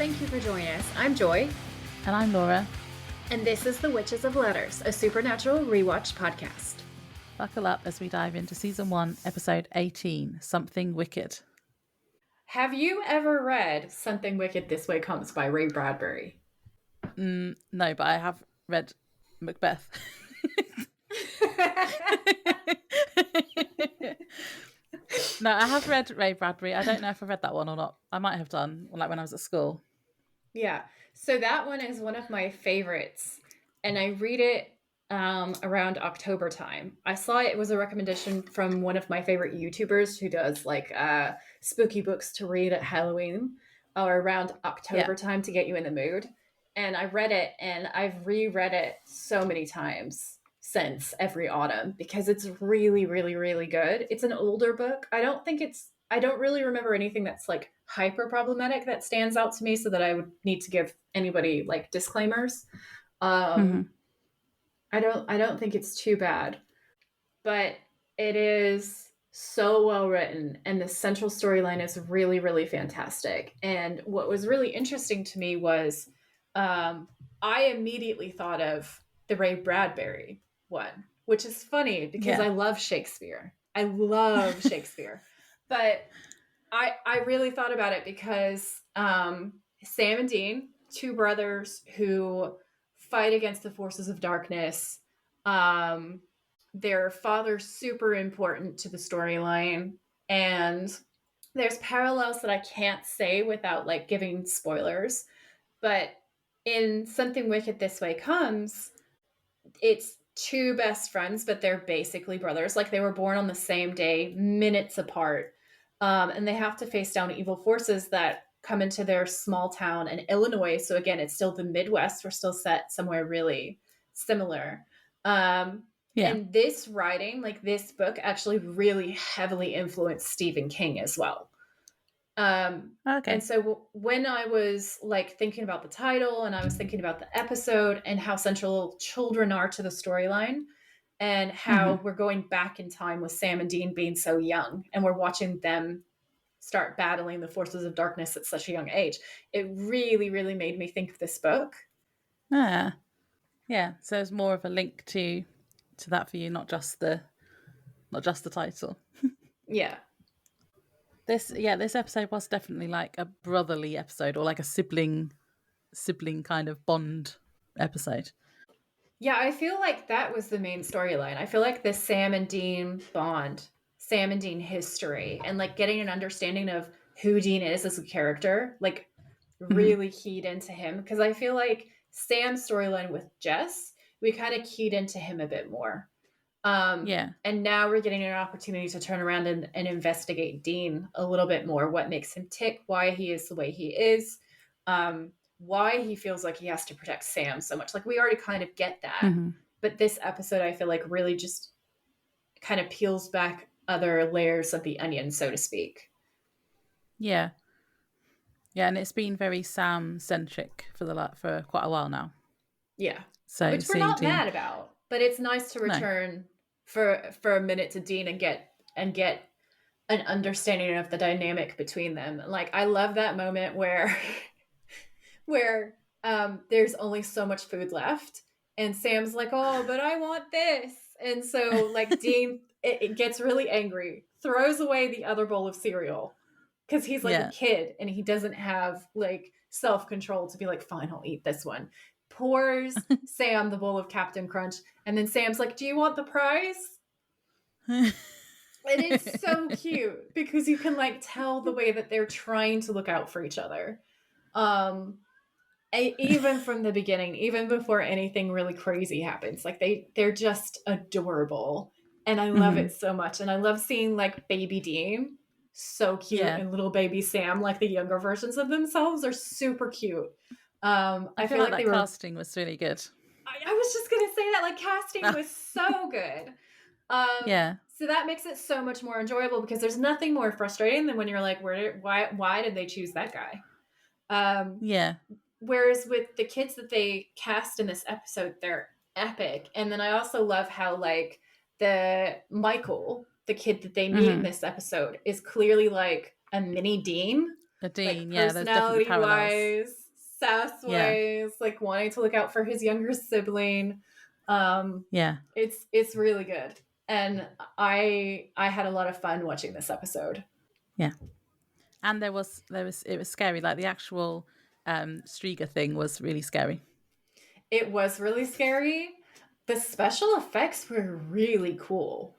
thank you for joining us. I'm Joy. And I'm Laura. And this is The Witches of Letters, a supernatural rewatch podcast. Buckle up as we dive into Season 1, Episode 18, Something Wicked. Have you ever read Something Wicked This Way Comes by Ray Bradbury? No, but I have read Macbeth. No, I have read Ray Bradbury. I don't know if I read that one or not. I might have done, like when I was at school. Yeah, so that one is one of my favorites, and I read it around October time. I saw it was a recommendation from one of my favorite YouTubers who does like spooky books to read at Halloween or around October time to get you in the mood. And I read it, and I've reread it so many times since every autumn because it's really, really, really good. It's an older book. I don't really remember anything that's like hyper problematic that stands out to me so that I would need to give anybody like disclaimers. I don't think it's too bad, but it is so well written and the central storyline is really, really fantastic. And what was really interesting to me was I immediately thought of the Ray Bradbury one, which is funny because I love Shakespeare. But I really thought about it because Sam and Dean, two brothers who fight against the forces of darkness. Their father's super important to the storyline. And there's parallels that I can't say without like giving spoilers. But in Something Wicked This Way Comes, it's two best friends, but they're basically brothers. Like they were born on the same day, minutes apart. And they have to face down evil forces that come into their small town in Illinois. So again, it's still the Midwest. We're still set somewhere really similar. And this writing, like this book, actually really heavily influenced Stephen King as well. And so when I was like thinking about the title and I was thinking about the episode and how central children are to the storyline and how we're going back in time with Sam and Dean being so young and we're watching them start battling the forces of darkness at such a young age, it really, really made me think of this book. Yeah. So it's more of a link to that for you, not just the title. Yeah. This episode was definitely like a brotherly episode or like a sibling kind of bond episode. Yeah, I feel like that was the main storyline. I feel like the Sam and Dean bond, Sam and Dean history, and like getting an understanding of who Dean is as a character, like really keyed into him. Because I feel like Sam's storyline with Jess, we kind of keyed into him a bit more. And now we're getting an opportunity to turn around and investigate Dean a little bit more. What makes him tick, why he is the way he is, why he feels like he has to protect Sam so much. Like we already kind of get that. But this episode, I feel like really just kind of peels back other layers of the onion, so to speak. Yeah, and it's been very Sam-centric for quite a while now. Yeah. So which we're not mad about. But it's nice to return for a minute to Dean and get an understanding of the dynamic between them. Like I love that moment where there's only so much food left and Sam's like, "Oh, but I want this." And so like Dean it gets really angry, throws away the other bowl of cereal because he's like a kid and he doesn't have like self-control to be like, "Fine, I'll eat this one." Pours Sam the bowl of Captain Crunch, and then Sam's like, "Do you want the prize?" It is so cute because you can like tell the way that they're trying to look out for each other. Even from the beginning, even before anything really crazy happens, like they're just adorable. And I love it so much. And I love seeing like baby Dean, so cute, and little baby Sam, like the younger versions of themselves are super cute. I feel like that casting was really good. I was just gonna say that, like, casting was so good. So that makes it so much more enjoyable because there's nothing more frustrating than when you're like, why did they choose that guy? Whereas with the kids that they cast in this episode, they're epic. And then I also love how like the Michael, the kid that they meet in this episode, is clearly like a mini Dean. A like Dean, yeah, there's definitely personality parallels. wise, sass Yeah, wise, like wanting to look out for his younger sibling. yeah, It's really good. And I had a lot of fun watching this episode. yeah. And it was scary. Like the actual Striga thing was really scary. It was really scary. The special effects were really cool.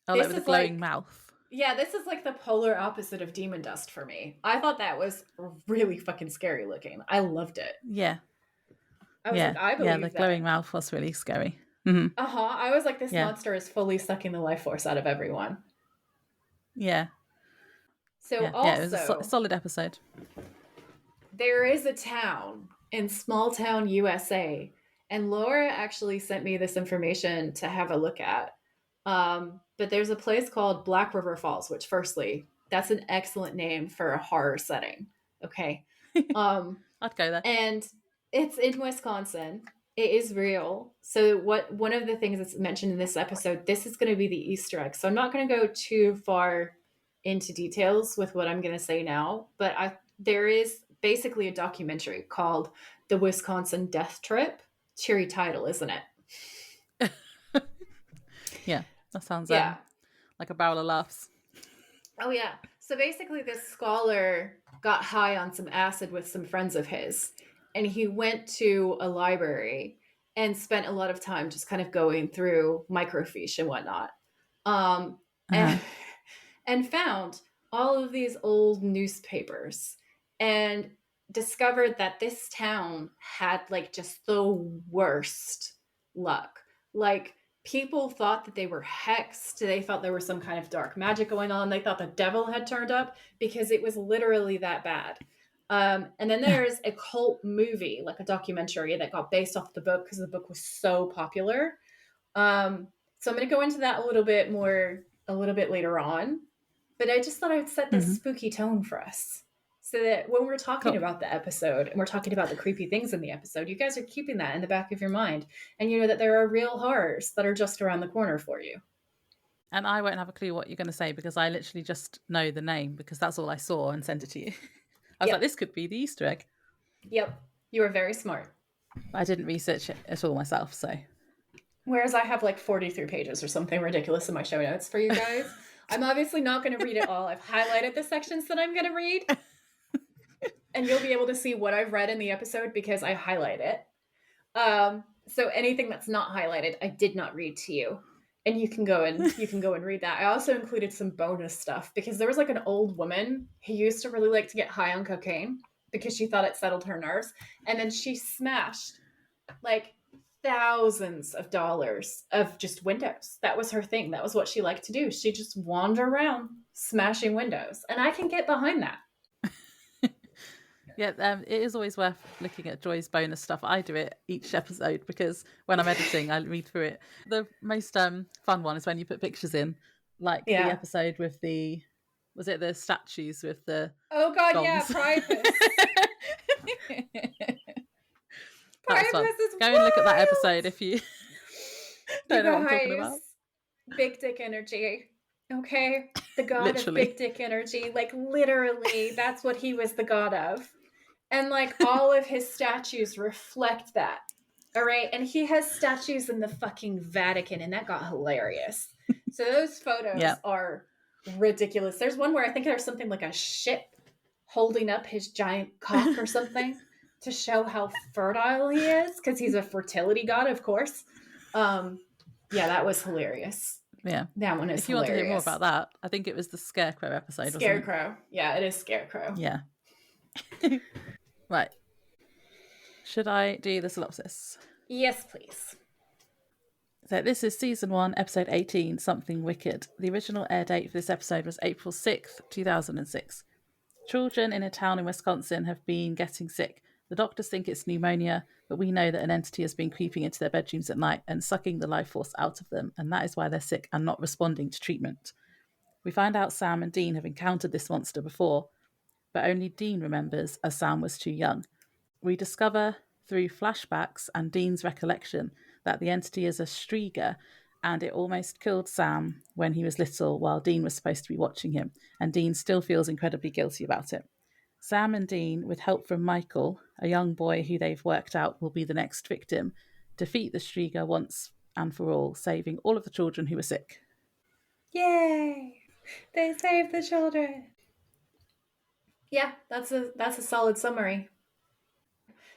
Oh, like This with the is glowing like, mouth. yeah, this is like the polar opposite of Demon Dust for me. I thought that was really fucking scary looking. I loved it. Yeah, I was like, yeah, I yeah. The believe glowing that. mouth was really scary. Hmm. Uh-huh. I was like, this Yeah, monster is fully sucking the life force out of everyone. yeah, So yeah, yeah. It was a also, solid episode. there is a town in small town USA, and Laura actually sent me this information to have a look at. But there's a place called Black River Falls, which, firstly, that's an excellent name for a horror setting. Okay. Um, I'd go there. and it's in Wisconsin. It is real. So what one of the things that's mentioned in this episode, this is going to be the Easter egg. So I'm not going to go too far into details with what I'm going to say now, but there is basically a documentary called The Wisconsin Death Trip. Cheery title, isn't it? Yeah, that sounds Yeah. like a barrel of laughs. Oh yeah. So basically this scholar got high on some acid with some friends of his, and he went to a library and spent a lot of time just kind of going through microfiche and whatnot. Um and Uh-huh. and found all of these old newspapers and discovered that this town had like just the worst luck. Like people thought that they were hexed. They thought there was some kind of dark magic going on. They thought the devil had turned up because it was literally that bad. And then there's a cult movie, like a documentary that got based off the book because the book was so popular. So I'm going to go into that a little bit later on. But I just thought I would set this Hmm. spooky tone for us so that when we're talking Cool. about the episode and we're talking about the creepy things in the episode, you guys are keeping that in the back of your mind. And you know that there are real horrors that are just around the corner for you. And I won't have a clue what you're going to say because I literally just know the name because that's all I saw and sent it to you. I was like, Yep. this could be the Easter egg. Yep. You are very smart. But I didn't research it at all myself, so. Whereas I have like 43 pages or something ridiculous in my show notes for you guys. I'm obviously not going to read it all. I've highlighted the sections that I'm going to read. And you'll be able to see what I've read in the episode because I highlight it. So anything that's not highlighted, I did not read to you. And you can go and read that. I also included some bonus stuff because there was like an old woman who used to really like to get high on cocaine because she thought it settled her nerves. And then she smashed like thousands of dollars of just windows. That was her thing. That was what she liked to do. She just wander around smashing windows. And I can get behind that. Yeah, it is always worth looking at Joy's bonus stuff. I do it each episode because when I'm editing, I read through it. The most fun one is when you put pictures in, like the Yeah. episode with was it the statues with the Oh God, yeah, gongs? Priapus. That's fun. Priapus is Go and look at that wild. episode if you You don't know what I'm talking about. guys, big dick energy. Okay? The god of Literally. big dick energy. Like, literally, that's what he was the god of. And, like, all of his statues reflect that. All right? And he has statues in the fucking Vatican, and that got hilarious. So those photos Yeah. are ridiculous. There's one where I think there's something like a ship holding up his giant cock or something to show how fertile he is, because he's a fertility god, of course. Yeah, that was hilarious. Yeah. That one is If you want to hear more hilarious. about that, I think it was the Scarecrow episode, wasn't it? Scarecrow. Yeah, it is Scarecrow. Yeah. Right. Should I do the synopsis? Yes, please. So this is season 1, episode 18, Something Wicked. The original air date for this episode was April 6th, 2006. Children in a town in Wisconsin have been getting sick. The doctors think it's pneumonia, but we know that an entity has been creeping into their bedrooms at night and sucking the life force out of them, and that is why they're sick and not responding to treatment. We find out Sam and Dean have encountered this monster before, but only Dean remembers as Sam was too young. We discover through flashbacks and Dean's recollection that the entity is a Striga, and it almost killed Sam when he was little while Dean was supposed to be watching him, and Dean still feels incredibly guilty about it. Sam and Dean, with help from Michael, a young boy who they've worked out will be the next victim, defeat the Striga once and for all, saving all of the children who were sick. Yay! They saved the children. Yeah, that's a solid summary.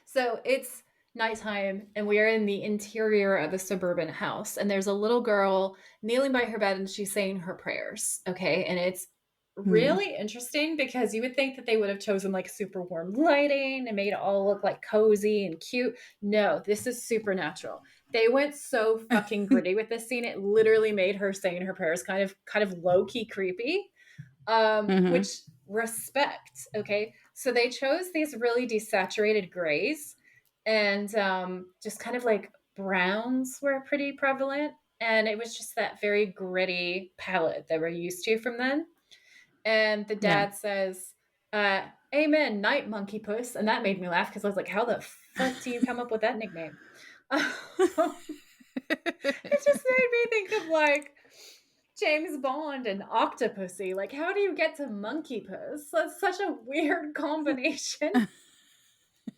So it's nighttime, and we are in the interior of a suburban house, and there's a little girl kneeling by her bed, and she's saying her prayers. Okay, and it's really interesting because you would think that they would have chosen like super warm lighting and made it all look like cozy and cute. No, this is supernatural. They went so fucking gritty with this scene. It literally made her saying her prayers kind of low-key creepy. Which respect. Okay, so they chose these really desaturated grays, and just kind of like browns were pretty prevalent, and it was just that very gritty palette that we're used to from then. And the Yeah. dad says, "Amen, night monkey puss," and that made me laugh because I was like, "How the fuck do you come up with that nickname?" It just made me think of like James Bond and Octopussy. Like, how do you get to Monkey Puss? That's such a weird combination.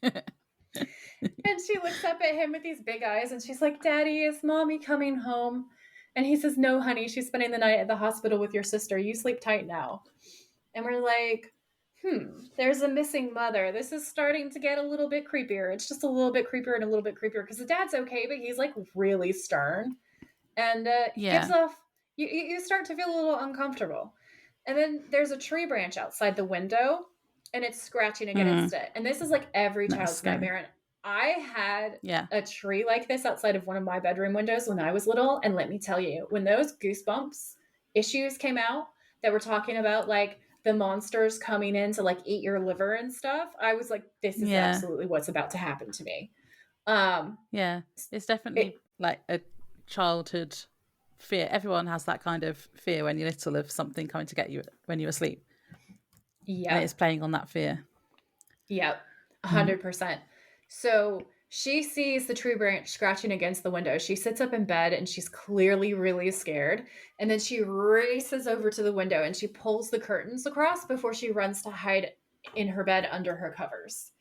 And she looks up at him with these big eyes and she's like, "Daddy, is mommy coming home?" And he says, "No, honey, she's spending the night at the hospital with your sister. You sleep tight now." And we're like, there's a missing mother. This is starting to get a little bit creepier. It's just a little bit creepier and a little bit creepier because the dad's okay, but he's like really stern. And he gives off, you start to feel a little uncomfortable. And then there's a tree branch outside the window and it's scratching against it. And this is like every That's child's scary. nightmare. And I had Yeah. a tree like this outside of one of my bedroom windows when I was little. And let me tell you, when those Goosebumps issues came out that were talking about like the monsters coming in to like eat your liver and stuff, I was like, this is Yeah. absolutely what's about to happen to me. Yeah. It's definitely like a childhood fear. Everyone has that kind of fear when you're little of something coming to get you when you're asleep. And it's playing on that fear. Yep, 100%. So she sees the tree branch scratching against the window. She sits up in bed and she's clearly really scared. And then she races over to the window and she pulls the curtains across before she runs to hide in her bed under her covers.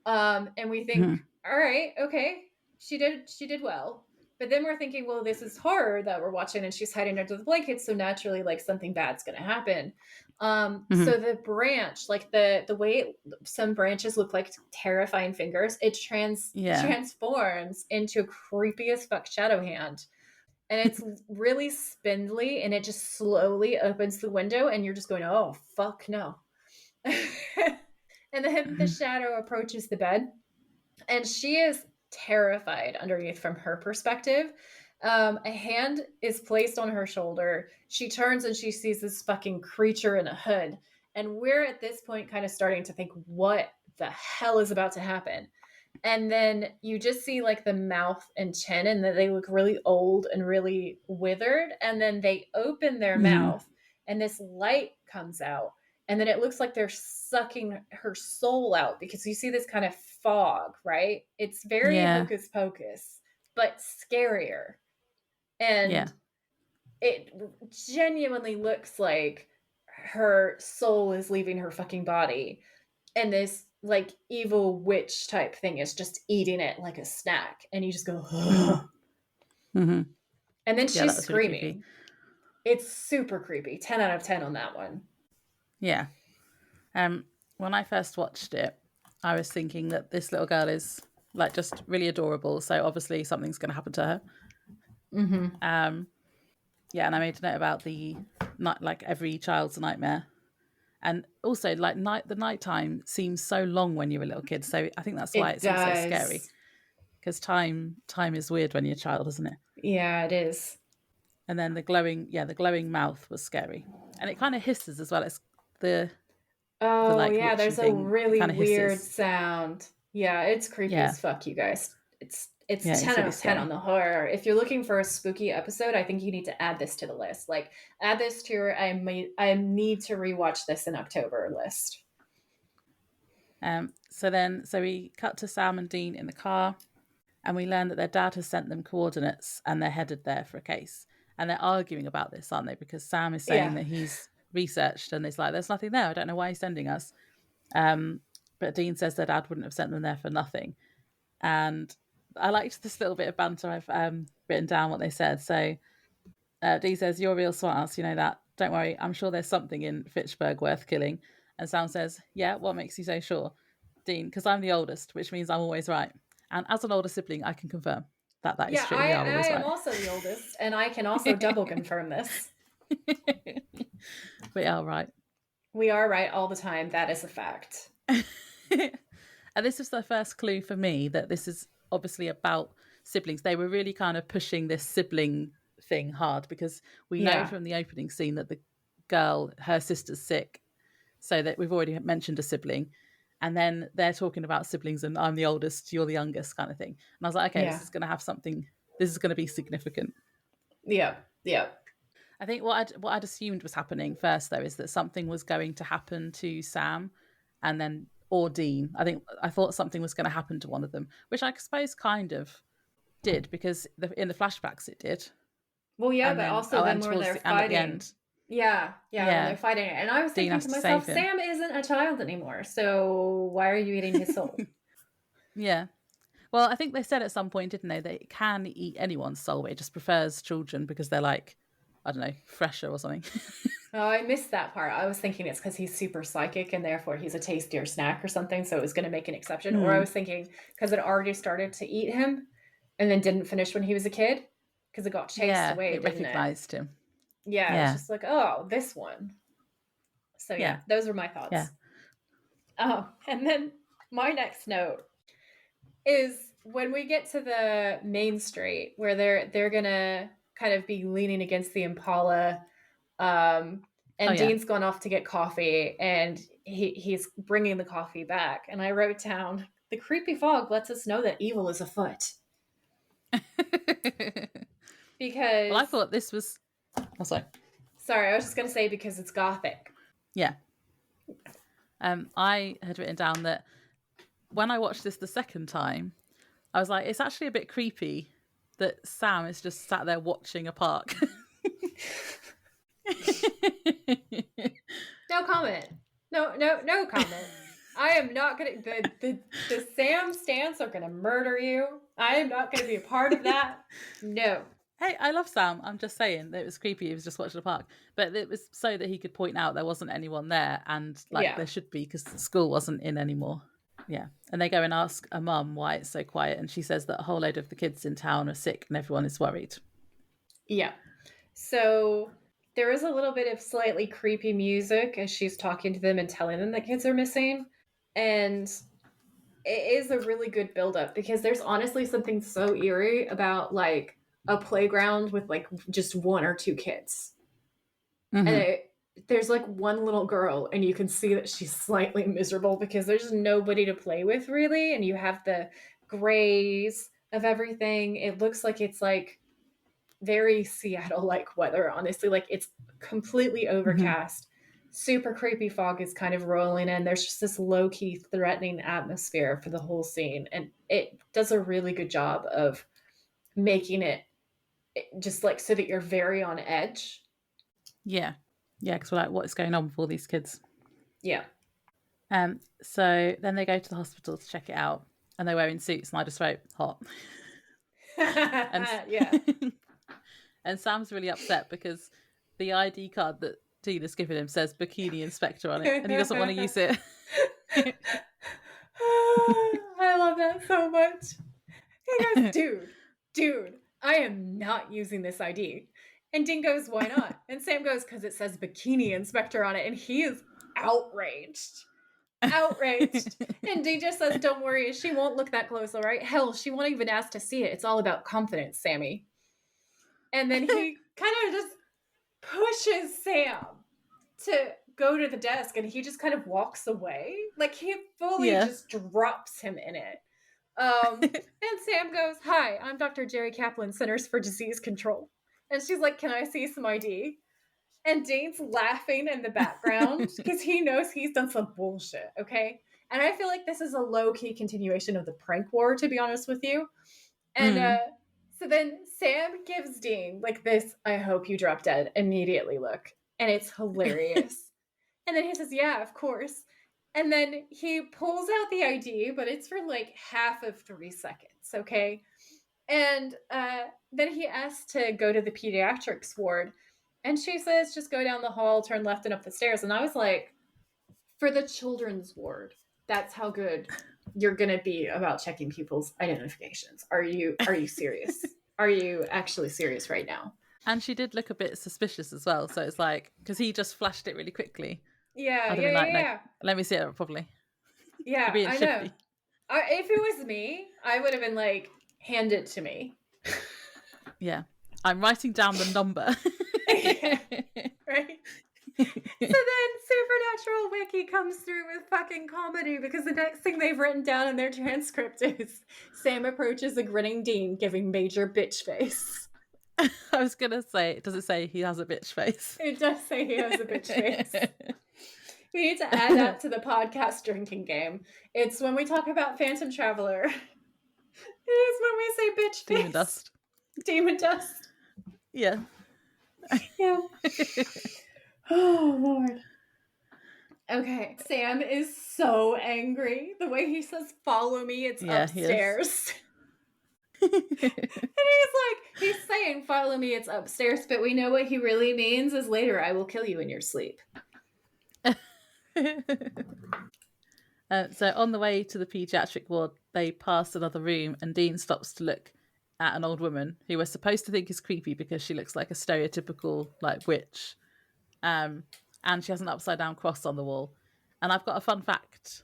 And we think, all right, okay, she did well. But then we're thinking, well, this is horror that we're watching, and she's hiding under the blankets, so naturally, like something bad's gonna happen. So the branch, like the way some branches look like terrifying fingers, it transforms into a creepy as fuck shadow hand. And it's really spindly and it just slowly opens the window and you're just going, oh fuck no. And then the shadow approaches the bed and she is terrified underneath from her perspective. A hand is placed on her shoulder. She turns and she sees this fucking creature in a hood. And we're at this point kind of starting to think, what the hell is about to happen? And then you just see like the mouth and chin, and that they look really old and really withered. And then they open their mouth, and this light comes out. And then it looks like they're sucking her soul out because you see this kind of fog, right? It's very hocus pocus, but scarier. And it genuinely looks like her soul is leaving her fucking body. And this like evil witch type thing is just eating it like a snack. And you just go, and then she's screaming. Really it's super creepy. 10 out of 10 on that one. Yeah. When I first watched it, I was thinking that this little girl is like just really adorable. So obviously something's going to happen to her. Yeah, and I made a note about the like every child's nightmare, and also like the nighttime seems so long when you're a little kid. So I think that's why it's also scary, because time is weird when you're a child, isn't it? Yeah, it is. And then the glowing mouth was scary, and it kind of hisses as well. It's the like yeah, there's thing, a really weird sound. Yeah, it's creepy as fuck, you guys. It's 10 out of 10 on the horror. If you're looking for a spooky episode, I think you need to add this to the list. Like, add this to your I need to rewatch this in October list. So we cut to Sam and Dean in the car, and we learn that their dad has sent them coordinates and they're headed there for a case. And they're arguing about this, aren't they? Because Sam is saying that he's researched and it's like, there's nothing there. I don't know why he's sending us. But Dean says their dad wouldn't have sent them there for nothing. And I liked this little bit of banter. I've written down what they said. So Dean says, "You're a real smartass, you know that. Don't worry, I'm sure there's something in Fitchburg worth killing." And Sam says, "Yeah, what makes you so sure?" Dean, "Because I'm the oldest, which means I'm always right. And as an older sibling, I can confirm that is Yeah, true. We are I always am right." also the oldest, and I can also double confirm this. We are right. We are right all the time. That is a fact. And this is the first clue for me that this is obviously about siblings. They were really kind of pushing this sibling thing hard because we know Yeah. from the opening scene that the girl, her sister's sick. So that we've already mentioned a sibling. And then they're talking about siblings and I'm the oldest, you're the youngest kind of thing. And I was like, okay, Yeah. this is going to have something, this is going to be significant. Yeah. Yeah. I think what I'd assumed was happening first, though, is that something was going to happen to Sam and then, or Dean. I thought something was going to happen to one of them, which I suppose kind of did because in the flashbacks it did. Well, yeah, And but then, also then and when towards they're the, and at the fighting. end, Yeah. Yeah. When yeah, they're fighting. And I was Dean thinking has to to save myself, him. Sam isn't a child anymore. So why are you eating his soul? Yeah. Well, I think they said at some point, didn't they, that it can eat anyone's soul, but it just prefers children because they're like, I don't know, fresher or something. Oh, I missed that part. I was thinking it's because he's super psychic and therefore he's a tastier snack or something. So it was going to make an exception. Or I was thinking because it already started to eat him and then didn't finish when he was a kid because it got chased Yeah, away, it didn't it? recognised him. Yeah. It's Yeah. just like, oh, this one. So yeah, Yeah. those were my Yeah. thoughts. Oh, and then my next note is when we get to the main street where they're gonna kind of be leaning against the Impala, and Oh, yeah. Dean's gone off to get coffee, and he's bringing the coffee back. And I wrote down the creepy fog lets us know that evil is afoot Well, I because. thought this was. Oh, sorry. Sorry, I was just gonna say because it's gothic. Yeah. I had written down that when I watched this the second time, I was like, it's actually a bit creepy that Sam is just sat there watching a park. No comment. No comment. I am not gonna the Sam stance are gonna murder you. I am not gonna be a part of that. No. Hey, I love Sam. I'm just saying that it was creepy. He was just watching a park, but it was so that he could point out there wasn't anyone there, and like Yeah. there should be because the school wasn't in anymore. Yeah, and they go and ask a mum why it's so quiet, and she says that a whole load of the kids in town are sick and everyone is worried. Yeah. So there is a little bit of slightly creepy music as she's talking to them and telling them that kids are missing. And it is a really good buildup because there's honestly something so eerie about like a playground with like just one or two kids. And there's like one little girl and you can see that she's slightly miserable because there's nobody to play with really, and you have the grays of everything. It looks like it's like very Seattle like weather, honestly. Like it's completely overcast. Super creepy fog is kind of rolling in. There's just this low-key threatening atmosphere for the whole scene, and it does a really good job of making it just like so that you're very on edge. Yeah, because we're like, what is going on with all these kids? Yeah. So then they go to the hospital to check it out, and they're wearing suits, and I just wrote hot. And Yeah. and Sam's really upset because the ID card that Tina's given him says bikini inspector on it, and he doesn't want to use it. I love that so much. He goes, dude, I am not using this ID. And Dean goes, why not? And Sam goes, because it says bikini inspector on it. And he is outraged. And Dean just says, don't worry, she won't look that close, all right? Hell, she won't even ask to see it. It's all about confidence, Sammy. And then he kind of just pushes Sam to go to the desk, and he just kind of walks away. Like he fully just drops him in it. And Sam goes, hi, I'm Dr. Jerry Kaplan, Centers for Disease Control. And she's like, can I see some ID? And Dean's laughing in the background because he knows he's done some bullshit, okay? And I feel like this is a low-key continuation of the prank war, to be honest with you. And so then Sam gives Dean like this, I hope you drop dead immediately look. And it's hilarious. And then he says, yeah, of course. And then he pulls out the ID, but it's for like half of 3 seconds, okay? And then he asks to go to the pediatrics ward. And she says, just go down the hall, turn left and up the stairs. And I was like, for the children's ward, that's how good you're going to be about checking people's identifications. Are you serious? Are you actually serious right now? And she did look a bit suspicious as well. So it's like, because he just flashed it really quickly. Yeah, I'd have yeah, been yeah, like, no, yeah. let me see it properly. You're Yeah, being I know. shifty. If it was me, I would have been like, hand it to me. Yeah. I'm writing down the number. Yeah, right? So then Supernatural Wiki comes through with fucking comedy because the next thing they've written down in their transcript is Sam approaches a grinning Dean giving major bitch face. I was going to say, does it say he has a bitch face? It does say he has a bitch face. We need to add that to the podcast drinking game. It's when we talk about Phantom Traveler. It is when we say bitch face. Demon dust. Demon dust. Yeah. Yeah. Oh, Lord. Okay. Sam is so angry. The way he says, follow me, it's upstairs. And he's saying, follow me, it's upstairs. But we know what he really means is later, I will kill you in your sleep. So on the way to the paediatric ward, they pass another room and Dean stops to look at an old woman who we're supposed to think is creepy because she looks like a stereotypical like witch. And she has an upside down cross on the wall. And I've got a fun fact.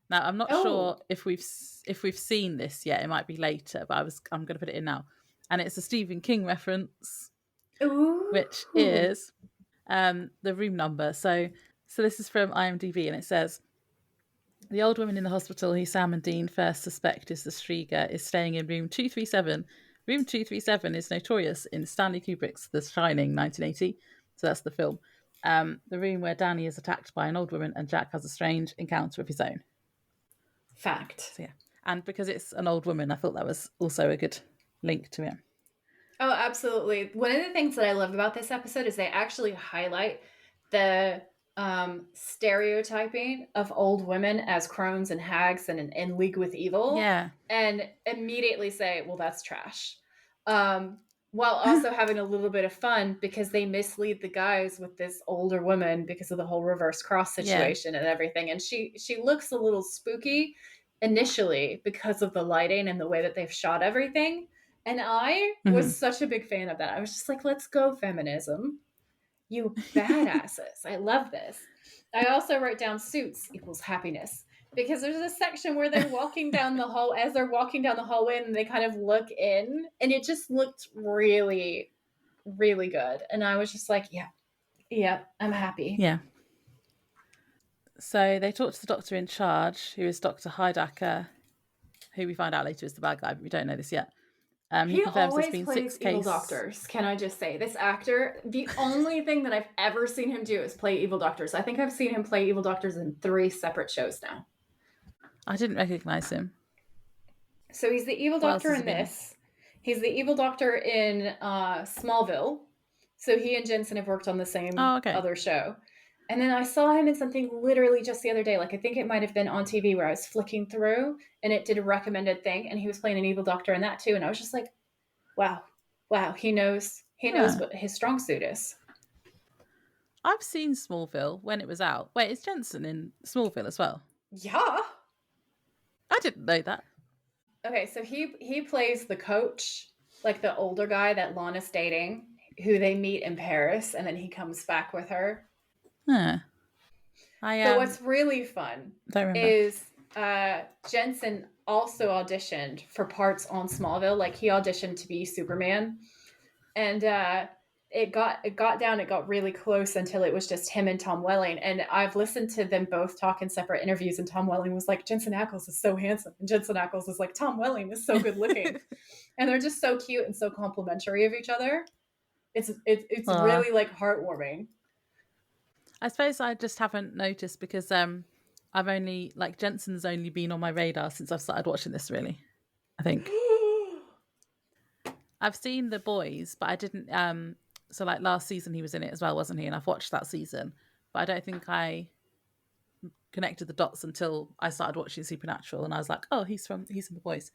Now I'm not sure if we've seen this yet. It might be later, but I'm going to put it in now. And it's a Stephen King reference, which is the room number. So this is from IMDb, and it says the old woman in the hospital who Sam and Dean first suspect is the Strieger is staying in room 237. Room 237 is notorious in Stanley Kubrick's The Shining, 1980. So that's the film. The room where Danny is attacked by an old woman and Jack has a strange encounter of his own. Fact. So yeah. And because it's an old woman, I thought that was also a good link to it. Oh, absolutely. One of the things that I love about this episode is they actually highlight the stereotyping of old women as crones and hags and in league with evil. Yeah. And immediately say, well, that's trash. While also having a little bit of fun because they mislead the guys with this older woman because of the whole reverse cross situation and everything. And she looks a little spooky initially because of the lighting and the way that they've shot everything. And I was such a big fan of that. I was just like, let's go feminism. You badasses. I love this. I also wrote down suits equals happiness because there's a section where they're walking down the hall as they're walking down the hallway and they kind of look in and it just looked really, really good. And I was just like, yeah, I'm happy. Yeah. So they talk to the doctor in charge, who is Dr. Heidacker, who we find out later is the bad guy, but we don't know this yet. He always plays evil doctors, can I just say. This actor, the only thing that I've ever seen him do is play evil doctors. I think I've seen him play evil doctors in 3 separate shows now. I didn't recognise him. So he's the evil doctor in this. He's the evil doctor in Smallville. So he and Jensen have worked on the same other show. And then I saw him in something literally just the other day. Like, I think it might have been on TV where I was flicking through and it did a recommended thing. And he was playing an evil doctor in that too. And I was just like, wow, he knows what his strong suit is. I've seen Smallville when it was out. Wait, is Jensen in Smallville as well? Yeah. I didn't know that. Okay, so he plays the coach, like the older guy that Lana's dating, who they meet in Paris, and then he comes back with her. Huh. So what's really fun is Jensen also auditioned for parts on Smallville. Like, he auditioned to be Superman, and it got really close until it was just him and Tom Welling. And I've listened to them both talk in separate interviews, and Tom Welling was like, Jensen Ackles is so handsome, and Jensen Ackles is like, Tom Welling is so good looking. And they're just so cute and so complimentary of each other. It's really like heartwarming. I suppose I just haven't noticed because I've only, like, Jensen's only been on my radar since I've started watching this, really, I think. I've seen The Boys, but I didn't, so like last season he was in it as well, wasn't he? And I've watched that season, but I don't think I connected the dots until I started watching Supernatural, and I was like, oh, he's in The Boys.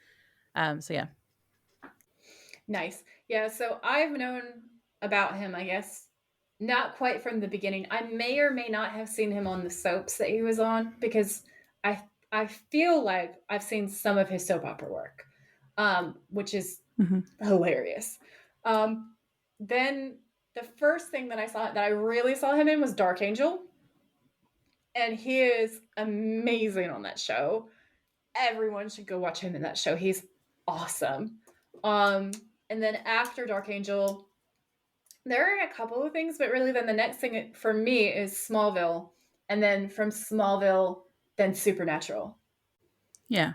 So yeah. Nice. Yeah, so I've known about him, I guess, not quite from the beginning. I may or may not have seen him on the soaps that he was on, because I feel like I've seen some of his soap opera work, which is hilarious. Then the first thing that I really saw him in was Dark Angel, and he is amazing on that show. Everyone should go watch him in that show. He's awesome. And then after Dark Angel, there are a couple of things, but really then the next thing for me is Smallville. And then from Smallville, then Supernatural. Yeah.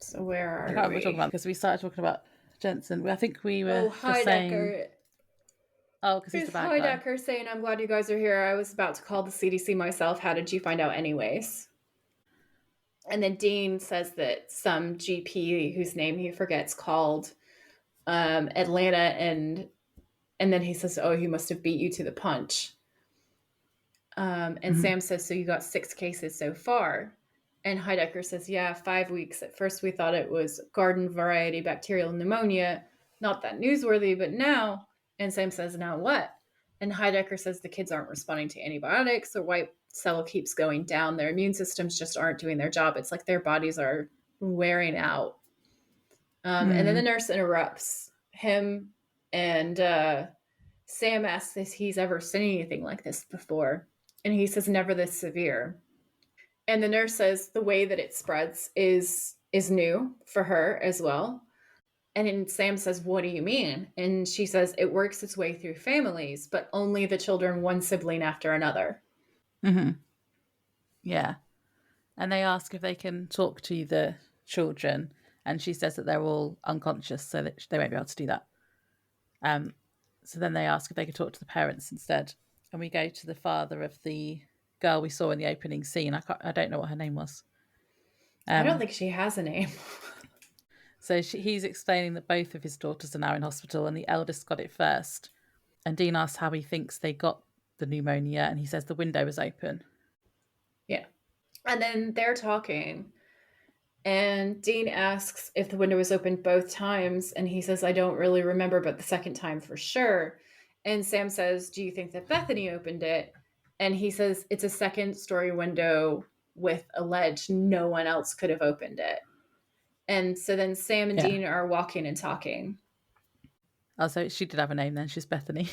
So where I can't are remember what we're talking we? about because we started talking about Jensen. I think we were just Heidecker. saying. Oh, because he's the bad guy. Heidecker saying, I'm glad you guys are here. I was about to call the CDC myself. How did you find out anyways? And then Dean says that some GP whose name he forgets called Atlanta, and then he says, oh, he must have beat you to the punch. And Sam says, so you got 6 cases so far. And Heidecker says, yeah, 5 weeks. At first we thought it was garden variety bacterial pneumonia. Not that newsworthy, but now. And Sam says, now what? And Heidecker says the kids aren't responding to antibiotics. Their white cell keeps going down. Their immune systems just aren't doing their job. It's like their bodies are wearing out. And then the nurse interrupts him, and Sam asks if he's ever seen anything like this before. And he says, never this severe. And the nurse says the way that it spreads is new for her as well. And then Sam says, what do you mean? And she says, it works its way through families, but only the children one sibling after another. Yeah. And they ask if they can talk to the children, and she says that they're all unconscious, so that they won't be able to do that. So then they ask if they could talk to the parents instead. And we go to the father of the girl we saw in the opening scene. I don't know what her name was. I don't think she has a name. So he's explaining that both of his daughters are now in hospital, and the eldest got it first. And Dean asks how he thinks they got the pneumonia, and he says the window was open. Yeah. And then they're talking, and Dean asks if the window was open both times, and he says, I don't really remember, but the second time for sure. And Sam says, do you think that Bethany opened it? And he says, it's a second-story window with a ledge. No one else could have opened it. And so then Sam and Dean are walking and talking. Oh, so she did have a name then. She's Bethany.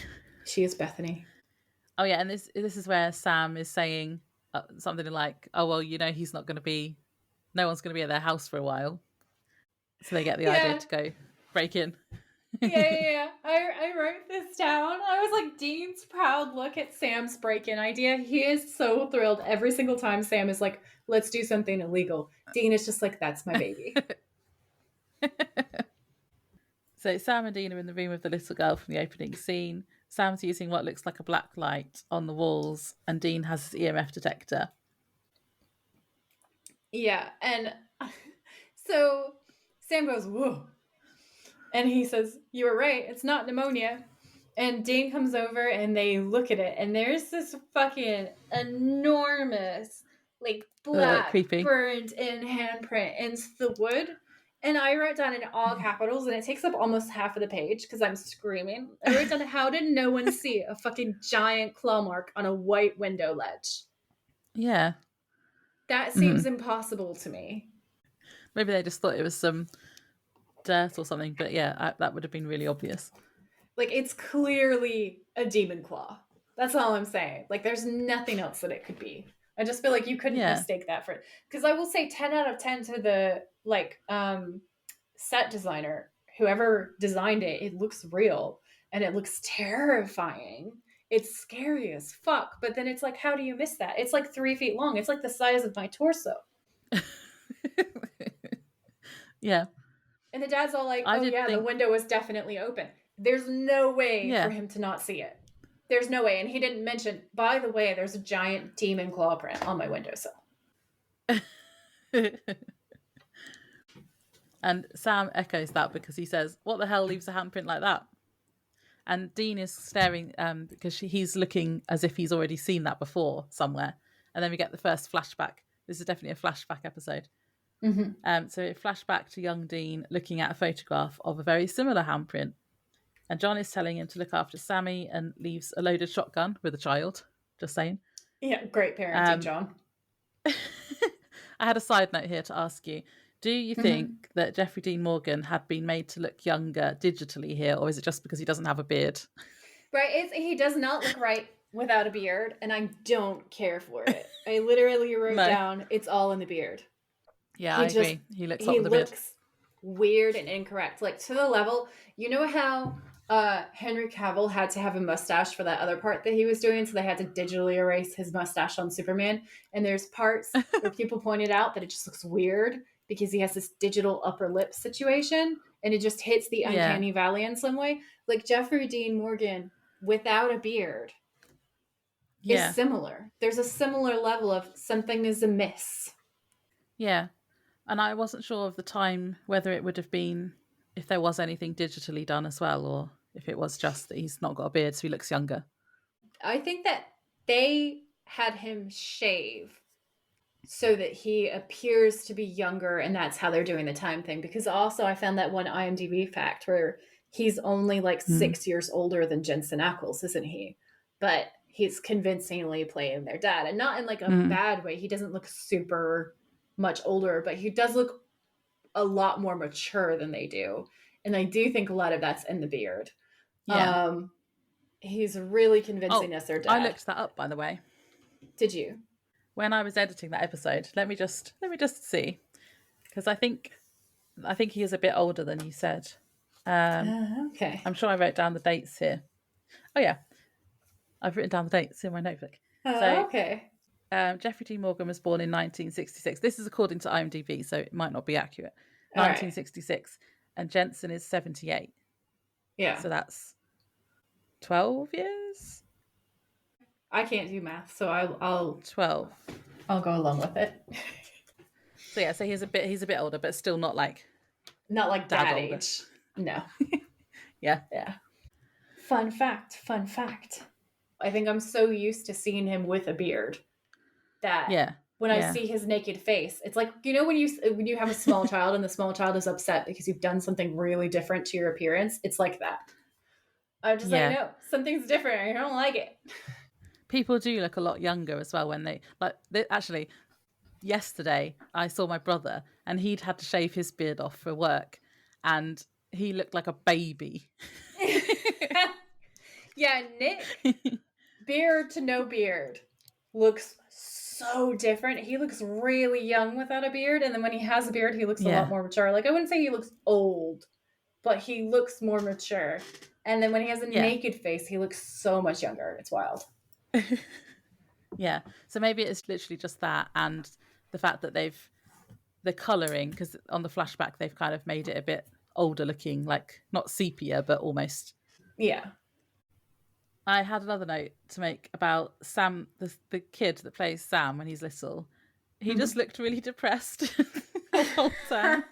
She is Bethany. Oh, yeah, and this is where Sam is saying something like, oh, well, he's not going to be, no one's going to be at their house for a while. So they get the idea to go break in. Yeah. I wrote this down. I was like, Dean's proud look at Sam's break-in idea. He is so thrilled every single time Sam is like, let's do something illegal. Dean is just like, that's my baby. So Sam and Dean are in the room with the little girl from the opening scene. Sam's using what looks like a black light on the walls, and Dean has his EMF detector. Yeah, and so Sam goes, whoa. And he says, you were right, it's not pneumonia. And Dean comes over and they look at it, and there's this fucking enormous, like, black, burned in handprint into the wood. And I wrote down in all capitals, and it takes up almost half of the page because I'm screaming. I wrote down, how did no one see a fucking giant claw mark on a white window ledge? Yeah. That seems impossible to me. Maybe they just thought it was some dirt or something, but yeah, that would have been really obvious. Like, it's clearly a demon claw. That's all I'm saying. Like, there's nothing else that it could be. I just feel like you couldn't mistake that for it. Because I will say 10 out of 10 to the, set designer. Whoever designed it, it looks real. And it looks terrifying. It's scary as fuck. But then it's like, how do you miss that? It's like 3 feet long. It's like the size of my torso. Yeah. And the dad's all like, the window was definitely open. There's no way for him to not see it. There's no way. And he didn't mention, by the way, there's a giant demon claw print on my windowsill. And Sam echoes that because he says, what the hell leaves a handprint like that? And Dean is staring because he's looking as if he's already seen that before somewhere. And then we get the first flashback. This is definitely a flashback episode. So it flashback to young Dean looking at a photograph of a very similar handprint. And John is telling him to look after Sammy and leaves a loaded shotgun with a child. Just saying. Yeah, great parenting, John. I had a side note here to ask you. Do you think that Jeffrey Dean Morgan had been made to look younger digitally here, or is it just because he doesn't have a beard? Right, he does not look right without a beard, and I don't care for it. I literally wrote down, it's all in the beard. Yeah, I agree. He looks hot with a beard. He looks weird and incorrect. Like, to the level, you know how Henry Cavill had to have a mustache for that other part that he was doing, so they had to digitally erase his mustache on Superman. And there's parts where people pointed out that it just looks weird because he has this digital upper lip situation, and it just hits the uncanny valley in some way. Like, Jeffrey Dean Morgan without a beard is similar. There's a similar level of something is amiss. Yeah. And I wasn't sure of the time whether it would have been if there was anything digitally done as well, or if it was just that he's not got a beard so he looks younger. I think that they had him shave so that he appears to be younger, and that's how they're doing the time thing. Because also I found that one IMDb fact where he's only like 6 years older than Jensen Ackles, isn't he? But he's convincingly playing their dad, and not in like a bad way. He doesn't look super much older, but he does look a lot more mature than they do. And I do think a lot of that's in the beard. Yeah. He's really convincing us their dad. I looked that up, by the way. Did you? When I was editing that episode, let me just see, because I think he is a bit older than you said. Okay. I'm sure I wrote down the dates here. Oh yeah, I've written down the dates in my notebook. Okay. Jeffrey Dean Morgan was born in 1966. This is according to IMDb, so it might not be accurate. All 1966, and Jensen is 78. Yeah. So that's 12 years. I can't do math, so I'll 12. I'll go along with it. So yeah, so he's a bit older, but still not like dad age. No. Yeah. Fun fact. I think I'm so used to seeing him with a beard that when I see his naked face, it's like, you know, when you have a small child and the small child is upset because you've done something really different to your appearance, it's like that. I'm just like, no, something's different. I don't like it. People do look a lot younger as well when actually, yesterday I saw my brother and he'd had to shave his beard off for work and he looked like a baby. Yeah, Nick, beard to no beard, looks so different. He looks really young without a beard, and then when he has a beard, he looks a lot more mature. Like, I wouldn't say he looks old, but he looks more mature. And then when he has a naked face, he looks so much younger. It's wild. Yeah, so maybe it's literally just that, and the fact that the colouring, because on the flashback they've kind of made it a bit older looking, like not sepia, but almost. Yeah. I had another note to make about Sam, the kid that plays Sam when he's little. He just looked really depressed the whole time.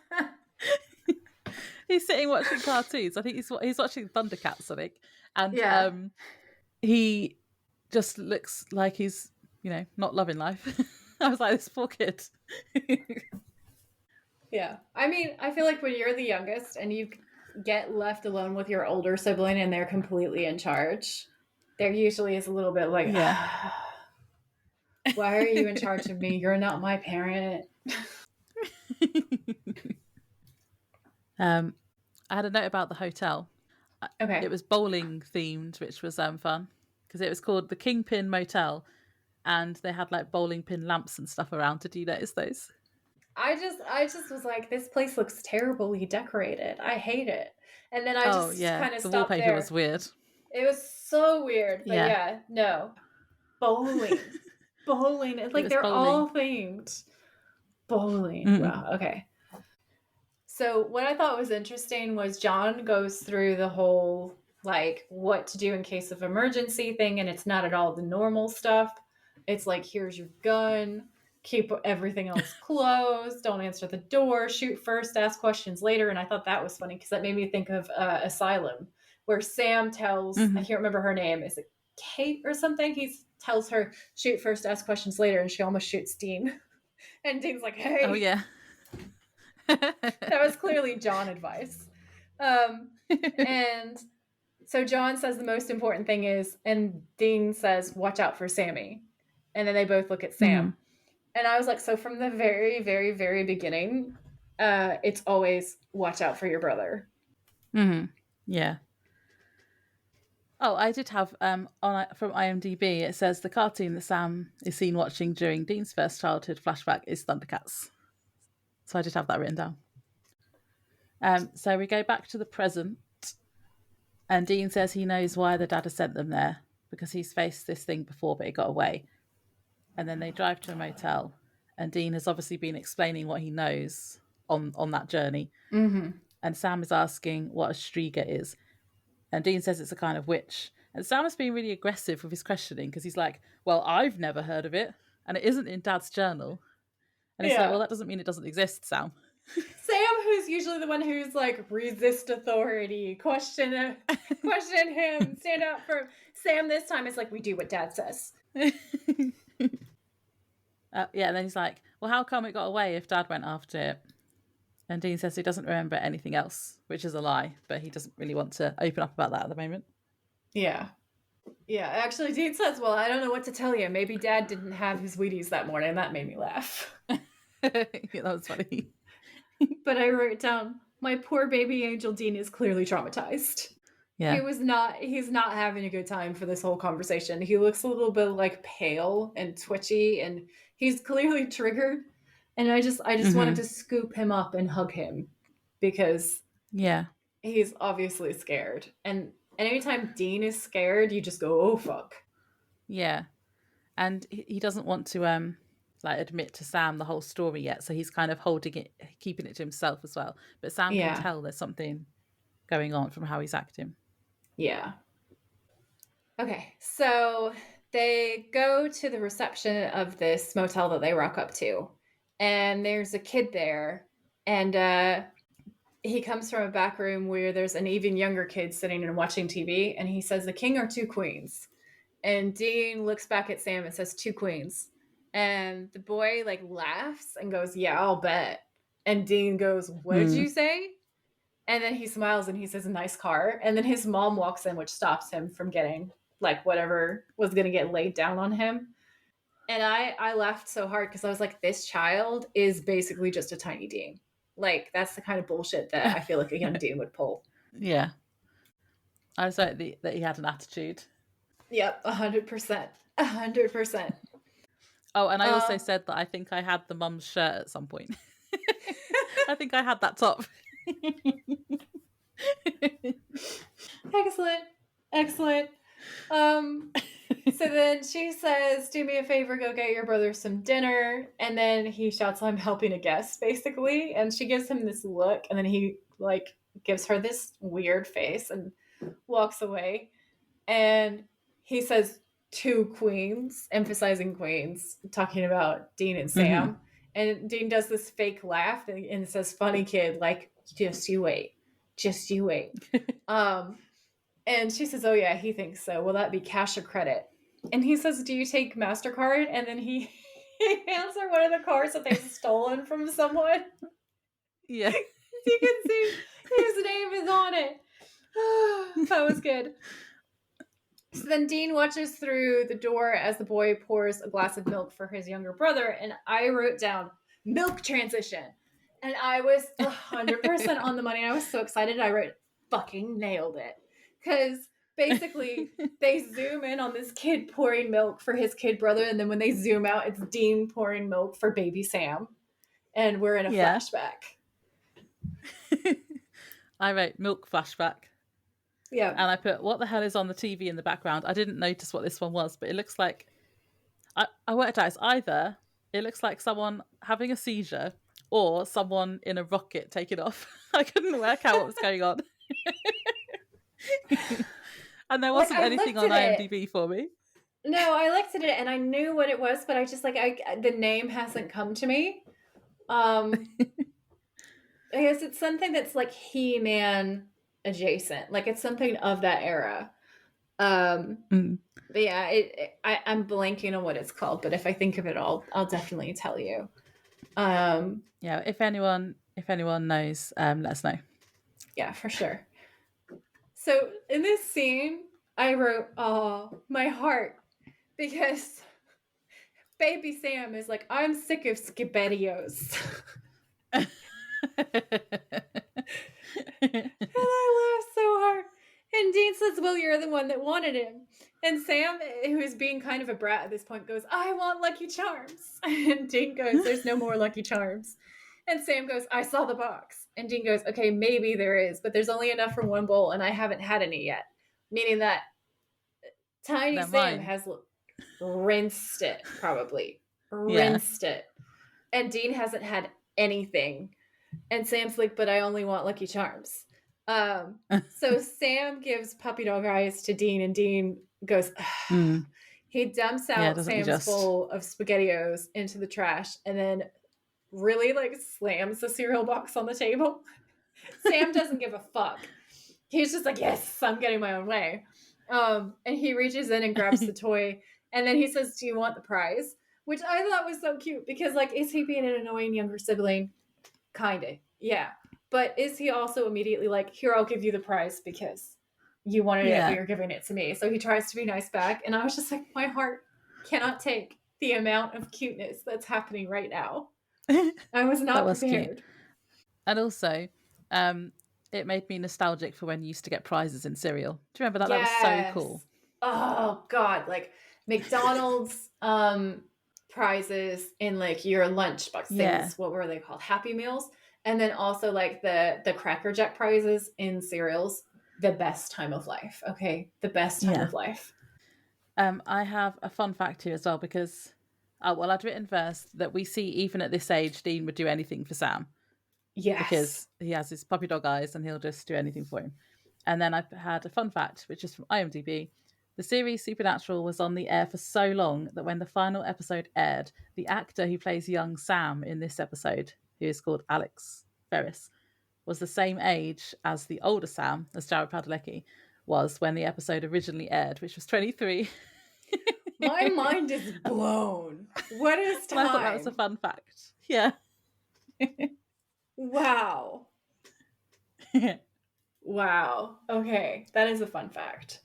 He's sitting watching cartoons. I think he's watching Thundercats, I think. And he just looks like he's, not loving life. I was like, this poor kid. Yeah. I mean, I feel like when you're the youngest and you get left alone with your older sibling and they're completely in charge, there usually is a little bit like, why are you in charge of me? You're not my parent. I had a note about the hotel. Okay. It was bowling themed, which was fun because it was called the Kingpin Motel, and they had like bowling pin lamps and stuff around. Did you notice those? I just was like, this place looks terribly decorated. I hate it. And then I just kind of stopped there. The wallpaper was weird. It was so weird. But no. Bowling. It's like they're bowling. all themed. Bowling. Wow. Okay. So what I thought was interesting was John goes through the whole, like, what to do in case of emergency thing, and it's not at all the normal stuff. It's like, here's your gun, keep everything else closed, don't answer the door, shoot first, ask questions later. And I thought that was funny because that made me think of Asylum, where Sam tells, I can't remember her name, is it Kate or something? tells her shoot first, ask questions later, and she almost shoots Dean. And Dean's like, hey. Oh, yeah. That was clearly John advice. And so John says the most important thing is, and Dean says, watch out for Sammy. And then they both look at Sam. And I was like, so from the very, very, very beginning, it's always watch out for your brother. Yeah. Oh, I did have from IMDb. It says the cartoon that Sam is seen watching during Dean's first childhood flashback is Thundercats. So I did have that written down. So we go back to the present, and Dean says he knows why the dad has sent them there because he's faced this thing before, but it got away. And then they drive to a motel, and Dean has obviously been explaining what he knows on that journey. Mm-hmm. And Sam is asking what a striga is. And Dean says it's a kind of witch. And Sam has been really aggressive with his questioning because he's like, well, I've never heard of it. And it isn't in Dad's journal. And he's like, well, that doesn't mean it doesn't exist, Sam. Sam, who's usually the one who's like, resist authority, question him, stand up for him. Sam this time is like, we do what Dad says. Yeah, and then he's like, well, how come it got away if Dad went after it? And Dean says he doesn't remember anything else, which is a lie, but he doesn't really want to open up about that at the moment. Yeah. Yeah, actually, Dean says, well, I don't know what to tell you. Maybe Dad didn't have his Wheaties that morning. That made me laugh. Yeah, that was funny. But I wrote down, my poor baby angel Dean is clearly traumatized. Yeah. He's not having a good time for this whole conversation. He looks a little bit like pale and twitchy, and he's clearly triggered. And I just wanted to scoop him up and hug him because he's obviously scared. And anytime Dean is scared, you just go, oh, fuck. Yeah. And he doesn't want to admit to Sam the whole story yet. So he's kind of holding it, keeping it to himself as well. But Sam can tell there's something going on from how he's acting. Yeah. Okay. So they go to the reception of this motel that they rock up to. And there's a kid there. And he comes from a back room where there's an even younger kid sitting and watching TV. And he says, the king or two queens? And Dean looks back at Sam and says, two queens. And the boy like laughs and goes, yeah, I'll bet. And Dean goes, what did you say? And then he smiles and he says, a nice car. And then his mom walks in, which stops him from getting like whatever was going to get laid down on him. And I laughed so hard because I was like, this child is basically just a tiny Dean. Like, that's the kind of bullshit that I feel like a young Dean would pull. Yeah. I was like that he had an attitude. Yep, 100%. 100%. Oh, and I also said that I think I had the mum's shirt at some point. I think I had that top. Excellent. So then she says, do me a favor, go get your brother some dinner. And then he shouts, I'm helping a guest, basically. And she gives him this look. And then he like gives her this weird face and walks away. And he says, two queens, emphasizing queens, talking about Dean and Sam. And Dean does this fake laugh and says, funny kid, like, just you wait. And she says, oh yeah, he thinks so. Will that be cash or credit? And he says, do you take MasterCard? And then he hands her one of the cards that they've stolen from someone. Yeah. You can see his name is on it. That was good. So then Dean watches through the door as the boy pours a glass of milk for his younger brother. And I wrote down milk transition. And I was 100% on the money. And I was so excited. I wrote fucking nailed it. Because basically they zoom in on this kid pouring milk for his kid brother. And then when they zoom out, it's Dean pouring milk for baby Sam. And we're in a flashback. I wrote milk flashback. Yeah. And I put, what the hell is on the TV in the background? I didn't notice what this one was, but it looks like, I worked out it's either, it looks like someone having a seizure or someone in a rocket taking off. I couldn't work out what was going on. And there wasn't anything on IMDb for me. No, I looked at it and I knew what it was, but I just the name hasn't come to me. I guess it's something that's like He-Man adjacent. Like it's something of that era. But yeah, I'm blanking on what it's called, but if I think of it, I'll definitely tell you. Yeah, if anyone knows, let us know. Yeah, for sure. So in this scene, I wrote, "Oh, my heart," because baby Sam is like, "I'm sick of Skibedios." And I laughed so hard. And Dean says, "Well, you're the one that wanted him." And Sam, who is being kind of a brat at this point, goes, "I want Lucky Charms." And Dean goes, "There's no more Lucky Charms." And Sam goes, "I saw the box." And Dean goes, "Okay, maybe there is, but there's only enough for one bowl, and I haven't had any yet." Meaning that Tiny They're Sam mine. has rinsed it, probably. Yeah. Rinsed it. And Dean hasn't had anything. And Sam's like, "But I only want Lucky Charms." So Sam gives puppy dog eyes to Dean, and Dean goes, he dumps Yeah, out doesn't he Sam's just? bowl of SpaghettiOs into the trash and then really like slams the cereal box on the table. Sam doesn't give a fuck. He's just like, "Yes, I'm getting my own way." And he reaches in and grabs the toy, and then he says, "Do you want the prize?" Which I thought was so cute because, like, is he being an annoying younger sibling? Kinda, yeah. But is he also immediately like, "Here, I'll give you the prize because you wanted it, but Yeah. you're giving it to me." So he tries to be nice back, and I was just like, my heart cannot take the amount of cuteness that's happening right now. I was That not was cute. prepared. And also, it made me nostalgic for when you used to get prizes in cereal. Do you remember that? That was so cool. Yes. Oh God, like McDonald's prizes in like your lunchbox Yeah. things. What were they called? Happy Meals. And then also like the Cracker Jack prizes in cereals. The best time of life. Okay. The best time Yeah. of life. I have a fun fact here as well because, well, I'd written first that we see even at this age, Dean would do anything for Sam Yes. because he has his puppy dog eyes and he'll just do anything for him. And then I had a fun fact, which is from IMDb. The series Supernatural was on the air for so long that when the final episode aired, the actor who plays young Sam in this episode, who is called Alex Ferris, was the same age as the older Sam, as Jared Padalecki, was when the episode originally aired, which was 23. My mind is blown. What is And I thought that was a time? fun fact. Yeah. Wow. Wow. Okay. That is a fun fact.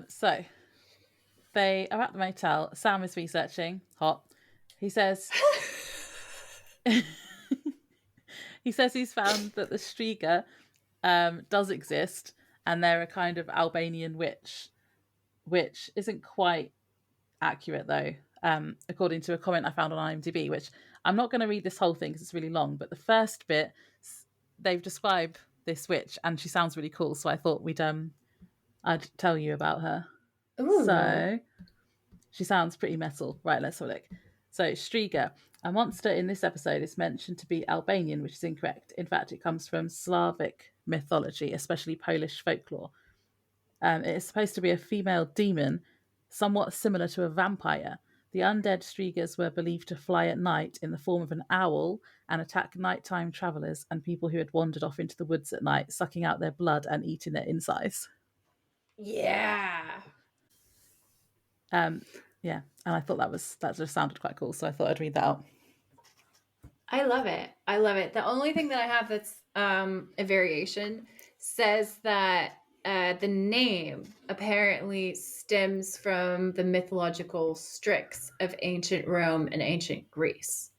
So they are at the motel. Sam is researching. Hot. He says he says he's found that the Striga does exist, and they're a kind of Albanian witch, which isn't quite accurate though. According to a comment I found on IMDb, which I'm not going to read this whole thing because it's really long, but the first bit they've described this witch and she sounds really cool, so I thought I'd tell you about her. Ooh. So she sounds pretty metal. Right, let's have a look. So Striga, a monster in this episode, is mentioned to be Albanian, which is incorrect. In fact, it comes from Slavic mythology, especially Polish folklore. It is supposed to be a female demon, somewhat similar to a vampire. The undead Strigas were believed to fly at night in the form of an owl and attack nighttime travellers and people who had wandered off into the woods at night, sucking out their blood and eating their insides. Yeah. Yeah, and I thought that just sounded quite cool, so I thought I'd read that out. I love it. I love it. The only thing that I have that's a variation says that the name apparently stems from the mythological Strix of ancient Rome and ancient Greece.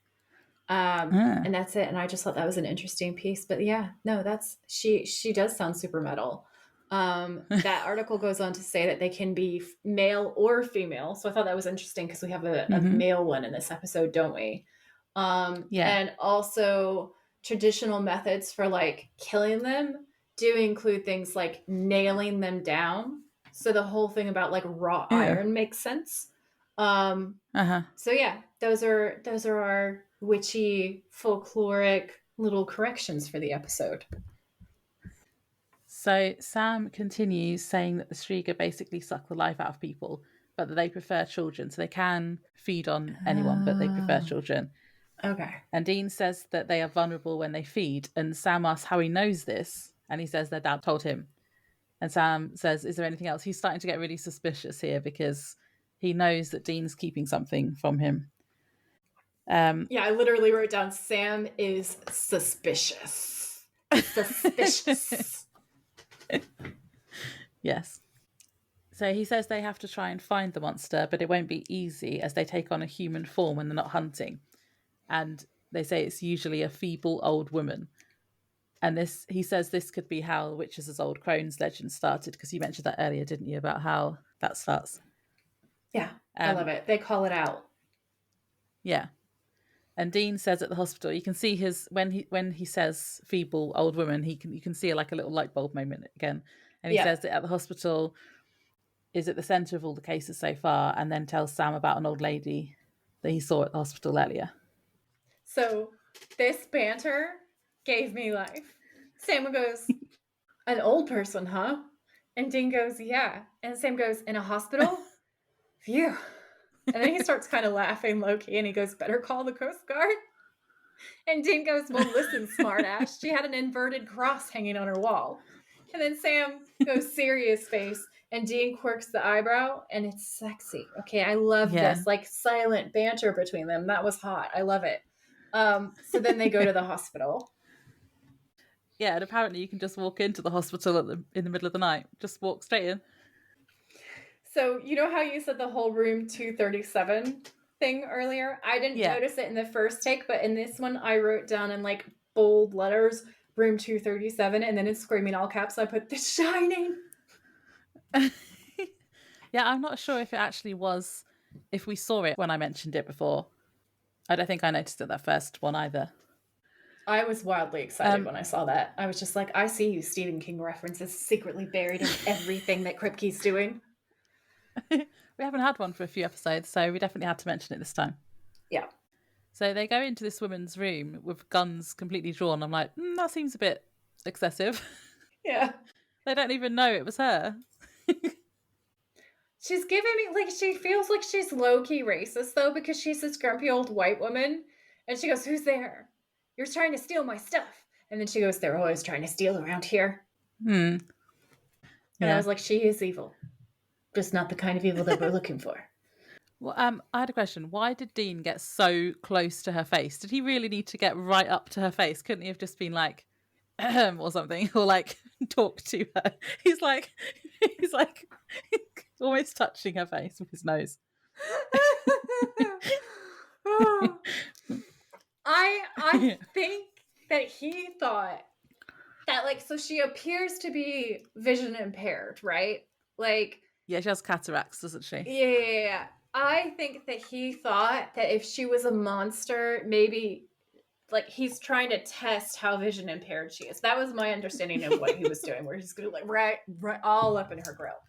And that's it. And I just thought that was an interesting piece. But yeah, no, that's she does sound super metal. That article goes on to say that they can be male or female. So I thought that was interesting because we have a male one in this episode, don't we? Yeah. And also traditional methods for like killing them do include things like nailing them down. So the whole thing about like raw Yeah. iron makes sense. So yeah, those are our witchy folkloric little corrections for the episode. So Sam continues saying that the Striga basically suck the life out of people, but that they prefer children. So they can feed on anyone, but they prefer children. Okay. And Dean says that they are vulnerable when they feed. And Sam asks how he knows this. And he says their dad told him. And Sam says, is there anything else? He's starting to get really suspicious here because he knows that Dean's keeping something from him. Yeah, I literally wrote down Sam is suspicious. Suspicious. Yes. So he says they have to try and find the monster, but it won't be easy as they take on a human form when they're not hunting. And they say it's usually a feeble old woman. And this, he says this could be how Witches as Old Crones legend started, because you mentioned that earlier, didn't you, about how that starts? Yeah, I love it. They call it out. Yeah. And Dean says at the hospital, you can see his when he says feeble old woman, you can see like a little light bulb moment again. And he says that at the hospital is at the centre of all the cases so far, and then tells Sam about an old lady that he saw at the hospital earlier. So this banter gave me life. Sam goes, an old person, huh? And Dean goes, yeah. And Sam goes, in a hospital? Phew. And then he starts kind of laughing low-key, and he goes, better call the Coast Guard. And Dean goes, well, listen, smartass. She had an inverted cross hanging on her wall. And then Sam goes serious face, and Dean quirks the eyebrow, and it's sexy. Okay, I love this. Like silent banter between them. That was hot. I love it. So then they go to the hospital. Yeah, and apparently you can just walk into the hospital in the middle of the night. Just walk straight in. So you know how you said the whole room 237 thing earlier? I didn't notice it in the first take, but in this one I wrote down in like bold letters, room 237, and then in screaming all caps I put The Shining. Yeah, I'm not sure if it actually was, if we saw it when I mentioned it before. I don't think I noticed it that first one either. I was wildly excited when I saw that. I was just like, I see you Stephen King references secretly buried in everything that Kripke's doing. We haven't had one for a few episodes, so we definitely had to mention it this time. Yeah. So they go into this woman's room with guns completely drawn. I'm like, that seems a bit excessive. Yeah. They don't even know it was her. She's giving me, like, she feels like she's low-key racist, though, because she's this grumpy old white woman. And she goes, who's there? You're trying to steal my stuff. And then she goes, they're always trying to steal around here. And I was like, she is evil. Just not the kind of evil that we're looking for. Well, I had a question. Why did Dean get so close to her face? Did he really need to get right up to her face? Couldn't he have just been like, or something, or like talk to her? He's like almost touching her face with his nose. I think that he thought that, like, so she appears to be vision impaired, right? Like, yeah, she has cataracts, doesn't she? Yeah. I think that he thought that if she was a monster, maybe, like, he's trying to test how vision impaired she is. That was my understanding of what he was doing, where he's going to, like, right all up in her grill.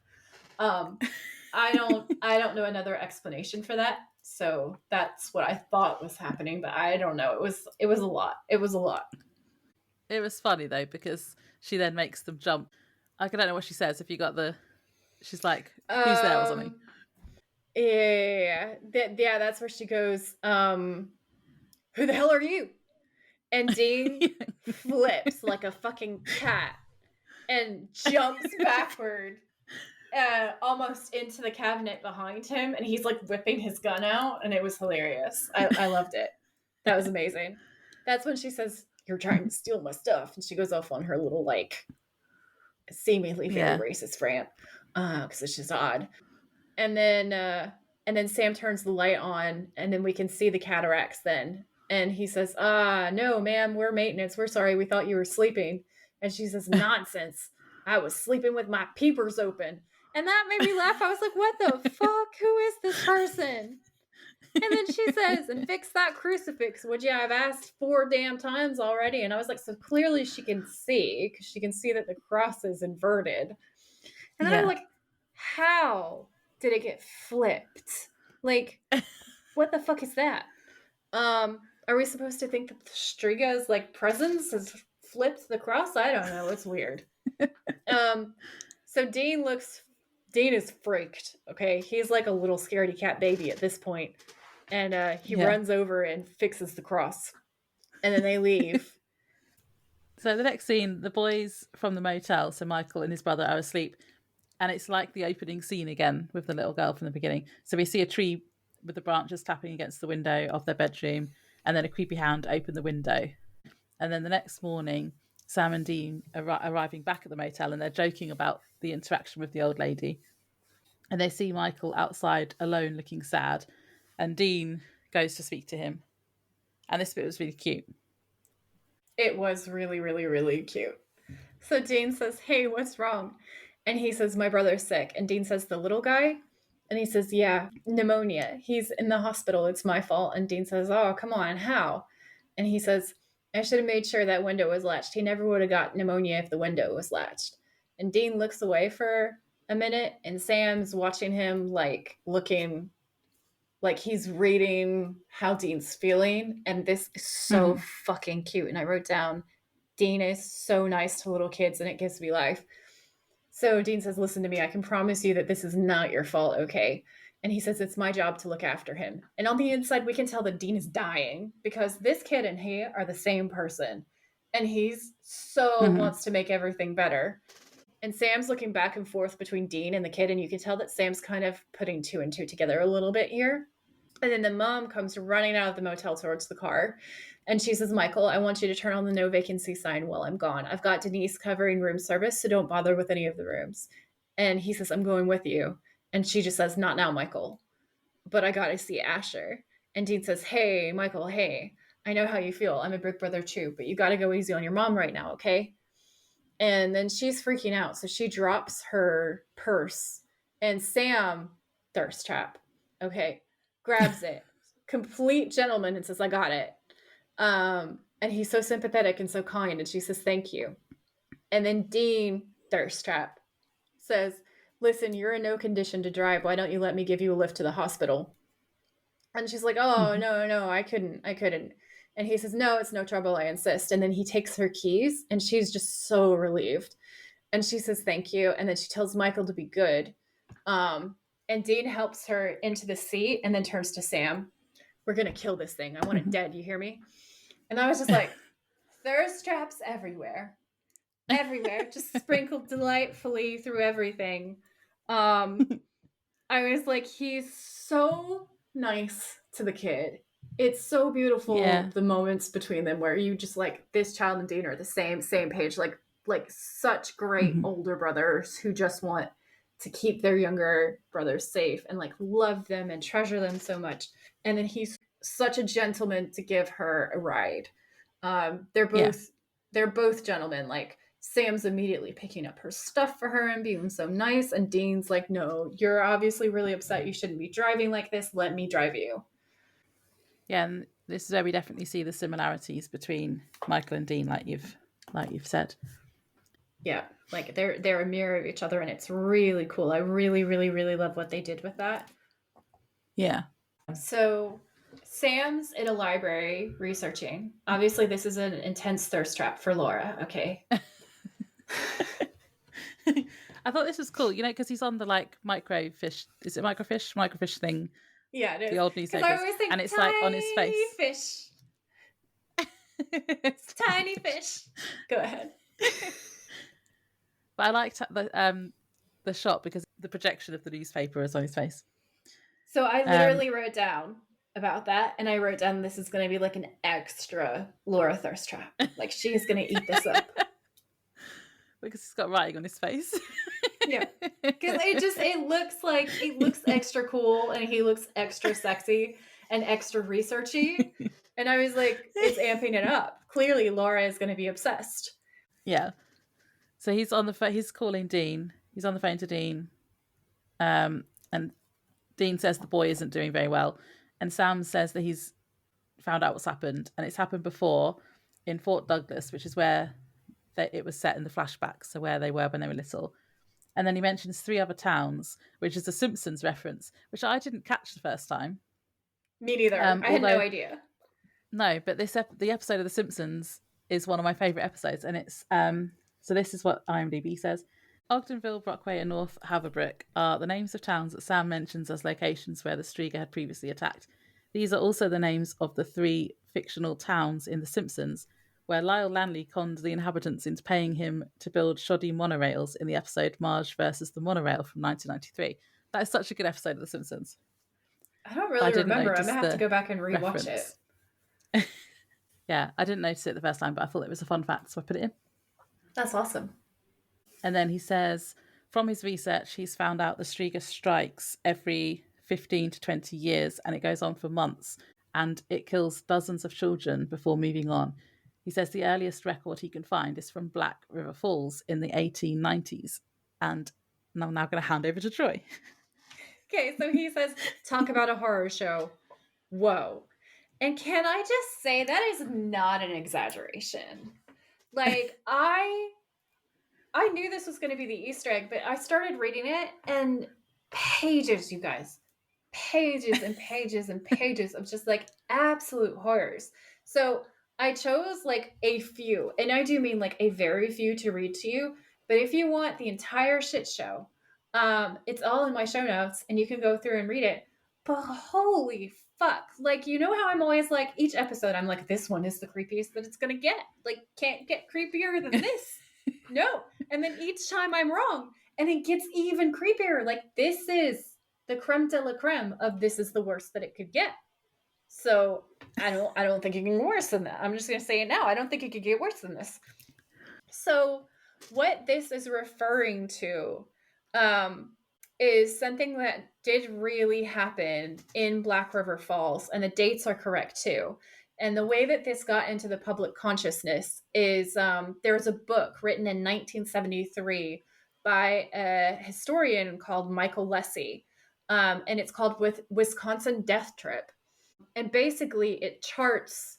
I don't know another explanation for that. So that's what I thought was happening, but I don't know. It was a lot. It was a lot. It was funny though, because she then makes them jump. I don't know what she says. If you got she's like, who's there or something? Yeah, that's where she goes, who the hell are you? And Dean flips like a fucking cat and jumps backward, almost into the cabinet behind him, and he's like whipping his gun out, and it was hilarious. I loved it. That was amazing. That's when she says, you're trying to steal my stuff, and she goes off on her little, like, seemingly very racist rant, because it's just odd. And then Sam turns the light on, and then we can see the cataracts then. And he says, no, ma'am, we're maintenance. We're sorry. We thought you were sleeping. And she says, nonsense. I was sleeping with my peepers open. And that made me laugh. I was like, what the fuck? Who is this person? And then she says, and fix that crucifix, would you? I've asked 4 damn times already. And I was like, so clearly she can see, because she can see that the cross is inverted. And then I'm like, how did it get flipped? Like, what the fuck is that? Are we supposed to think that the Striga's, like, presence has flipped the cross? I don't know. It's weird. So Dean is freaked. Okay. He's like a little scaredy cat baby at this point. And he runs over and fixes the cross. And then they leave. So the next scene, the boys from the motel, so Michael and his brother, are asleep. And it's like the opening scene again with the little girl from the beginning. So we see a tree with the branches tapping against the window of their bedroom, and then a creepy hound open the window. And then the next morning, Sam and Dean arriving back at the motel, and they're joking about the interaction with the old lady. And they see Michael outside alone looking sad, and Dean goes to speak to him. And this bit was really cute. It was really, really, really cute. So Dean says, "Hey, what's wrong?" And he says, "My brother's sick." And Dean says, "The little guy?" And he says, "Yeah, pneumonia. He's in the hospital. It's my fault." And Dean says, "Oh, come on, how?" And he says, "I should have made sure that window was latched. He never would have got pneumonia if the window was latched." And Dean looks away for a minute, and Sam's watching him, like, looking like he's reading how Dean's feeling. And this is so fucking cute. And I wrote down, Dean is so nice to little kids, and it gives me life. So Dean says, "Listen to me. I can promise you that this is not your fault, okay?" And he says, "It's my job to look after him." And on the inside, we can tell that Dean is dying because this kid and he are the same person. And he's so wants to make everything better. And Sam's looking back and forth between Dean and the kid, and you can tell that Sam's kind of putting two and two together a little bit here. And then the mom comes running out of the motel towards the car. And she says, "Michael, I want you to turn on the no vacancy sign while I'm gone. I've got Denise covering room service, so don't bother with any of the rooms." And he says, "I'm going with you." And she just says, "Not now, Michael. But I got to see Asher." And Dean says, "Hey, Michael, hey, I know how you feel. I'm a big brother too, but you got to go easy on your mom right now, okay?" And then she's freaking out. So she drops her purse. And Sam, thirst trap, okay, grabs it. Complete gentleman, and says, "I got it." And he's so sympathetic and so kind. And she says, "Thank you." And then Dean, thirst trap, says, "Listen, you're in no condition to drive. Why don't you let me give you a lift to the hospital?" And she's like, "Oh, no, I couldn't. And he says, "No, it's no trouble. I insist." And then he takes her keys, and she's just so relieved. And she says, "Thank you." And then she tells Michael to be good. And Dean helps her into the seat and then turns to Sam. "We're going to kill this thing. I want it dead. You hear me?" And I was just like, thirst traps everywhere. Everywhere. Just sprinkled delightfully through everything. I was like, he's so nice to the kid. It's so beautiful, the moments between them where you just like, this child and Dean are the same page, like such great older brothers who just want to keep their younger brothers safe and like love them and treasure them so much. And then he's such a gentleman to give her a ride. They're both gentlemen. Like, Sam's immediately picking up her stuff for her and being so nice, and Dean's like, "No, you're obviously really upset. You shouldn't be driving like this. Let me drive you." Yeah, and this is where we definitely see the similarities between Michael and Dean, like you've said. Yeah, like they're a mirror of each other, and it's really cool. I really, really, really love what they did with that. Yeah. So Sam's in a library researching. Obviously, this is an intense thirst trap for Laura. Okay. I thought this was cool, because he's on the like microfiche. Is it microfiche thing? Yeah, it is. The old newspapers, and it's like on his face. Fish. It's tiny fish. Go ahead. But I liked the shot because the projection of the newspaper is on his face. So I literally wrote down about that, and I wrote down this is going to be like an extra Laura thirst trap. Like, she is going to eat this up. Because he's got writing on his face. Yeah, because it looks extra cool, and he looks extra sexy and extra researchy, and I was like, it's amping it up. Clearly, Laura is going to be obsessed. Yeah. So he's on the phone. He's calling Dean. He's on the phone to Dean, and Dean says the boy isn't doing very well, and Sam says that he's found out what's happened, and it's happened before in Fort Douglas, which is where it was set in the flashback, so where they were when they were little. And then he mentions 3 other towns, which is a Simpsons reference, which I didn't catch the first time. Me neither. I had no idea. No, but the episode of The Simpsons is one of my favourite episodes, and it's so this is what IMDb says. Ogdenville, Brockway, and North Haverbrook are the names of towns that Sam mentions as locations where the Striga had previously attacked. These are also the names of the 3 fictional towns in The Simpsons, where Lyle Lanley conned the inhabitants into paying him to build shoddy monorails in the episode Marge versus the Monorail from 1993. That is such a good episode of The Simpsons. I don't But I really didn't remember. I'm notice gonna have to the go back and rewatch it. reference. Yeah, I didn't notice it the first time, but I thought it was a fun fact, so I put it in. That's awesome. And then he says, from his research, he's found out the Striga strikes every 15 to 20 years, and it goes on for months, and it kills dozens of children before moving on. He says the earliest record he can find is from Black River Falls in the 1890s. And I'm now going to hand over to Troy. Okay, so he says, talk about a horror show. Whoa. And can I just say that is not an exaggeration? Like, I knew this was going to be the Easter egg, but I started reading it and pages, you guys, pages and pages and pages of just like absolute horrors. So I chose like a few, and I do mean like a very few to read to you. But if you want the entire shit show, it's all in my show notes and you can go through and read it. But holy fuck. Like, you know how I'm always like, each episode, I'm like, this one is the creepiest that it's going to get. Like, can't get creepier than this. No. And then each time I'm wrong and it gets even creepier. Like, this is the creme de la creme of this is the worst that it could get. So I don't think it can get worse than that. I'm just going to say it now. I don't think it could get worse than this. So what this is referring to is something that did really happen in Black River Falls, and the dates are correct too. And the way that this got into the public consciousness is there was a book written in 1973 by a historian called Michael Lessie, and it's called Wisconsin Death Trip. And basically it charts,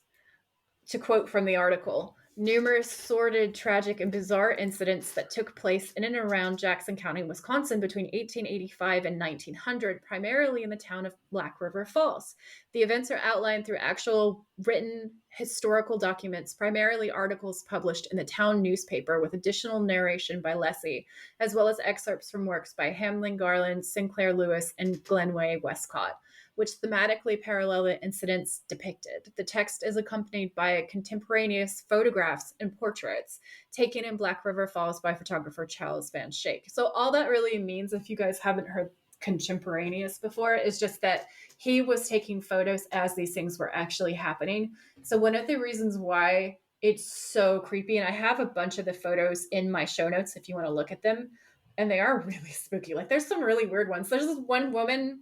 to quote from the article, numerous sordid, tragic, and bizarre incidents that took place in and around Jackson County, Wisconsin between 1885 and 1900, primarily in the town of Black River Falls. The events are outlined through actual written historical documents, primarily articles published in the town newspaper with additional narration by Leslie, as well as excerpts from works by Hamlin Garland, Sinclair Lewis, and Glenway Westcott, which thematically parallel the incidents depicted. The text is accompanied by contemporaneous photographs and portraits taken in Black River Falls by photographer Charles Van Schaik. So all that really means, if you guys haven't heard contemporaneous before, is just that he was taking photos as these things were actually happening. So one of the reasons why it's so creepy, and I have a bunch of the photos in my show notes if you want to look at them, and they are really spooky. Like, there's some really weird ones. There's this one woman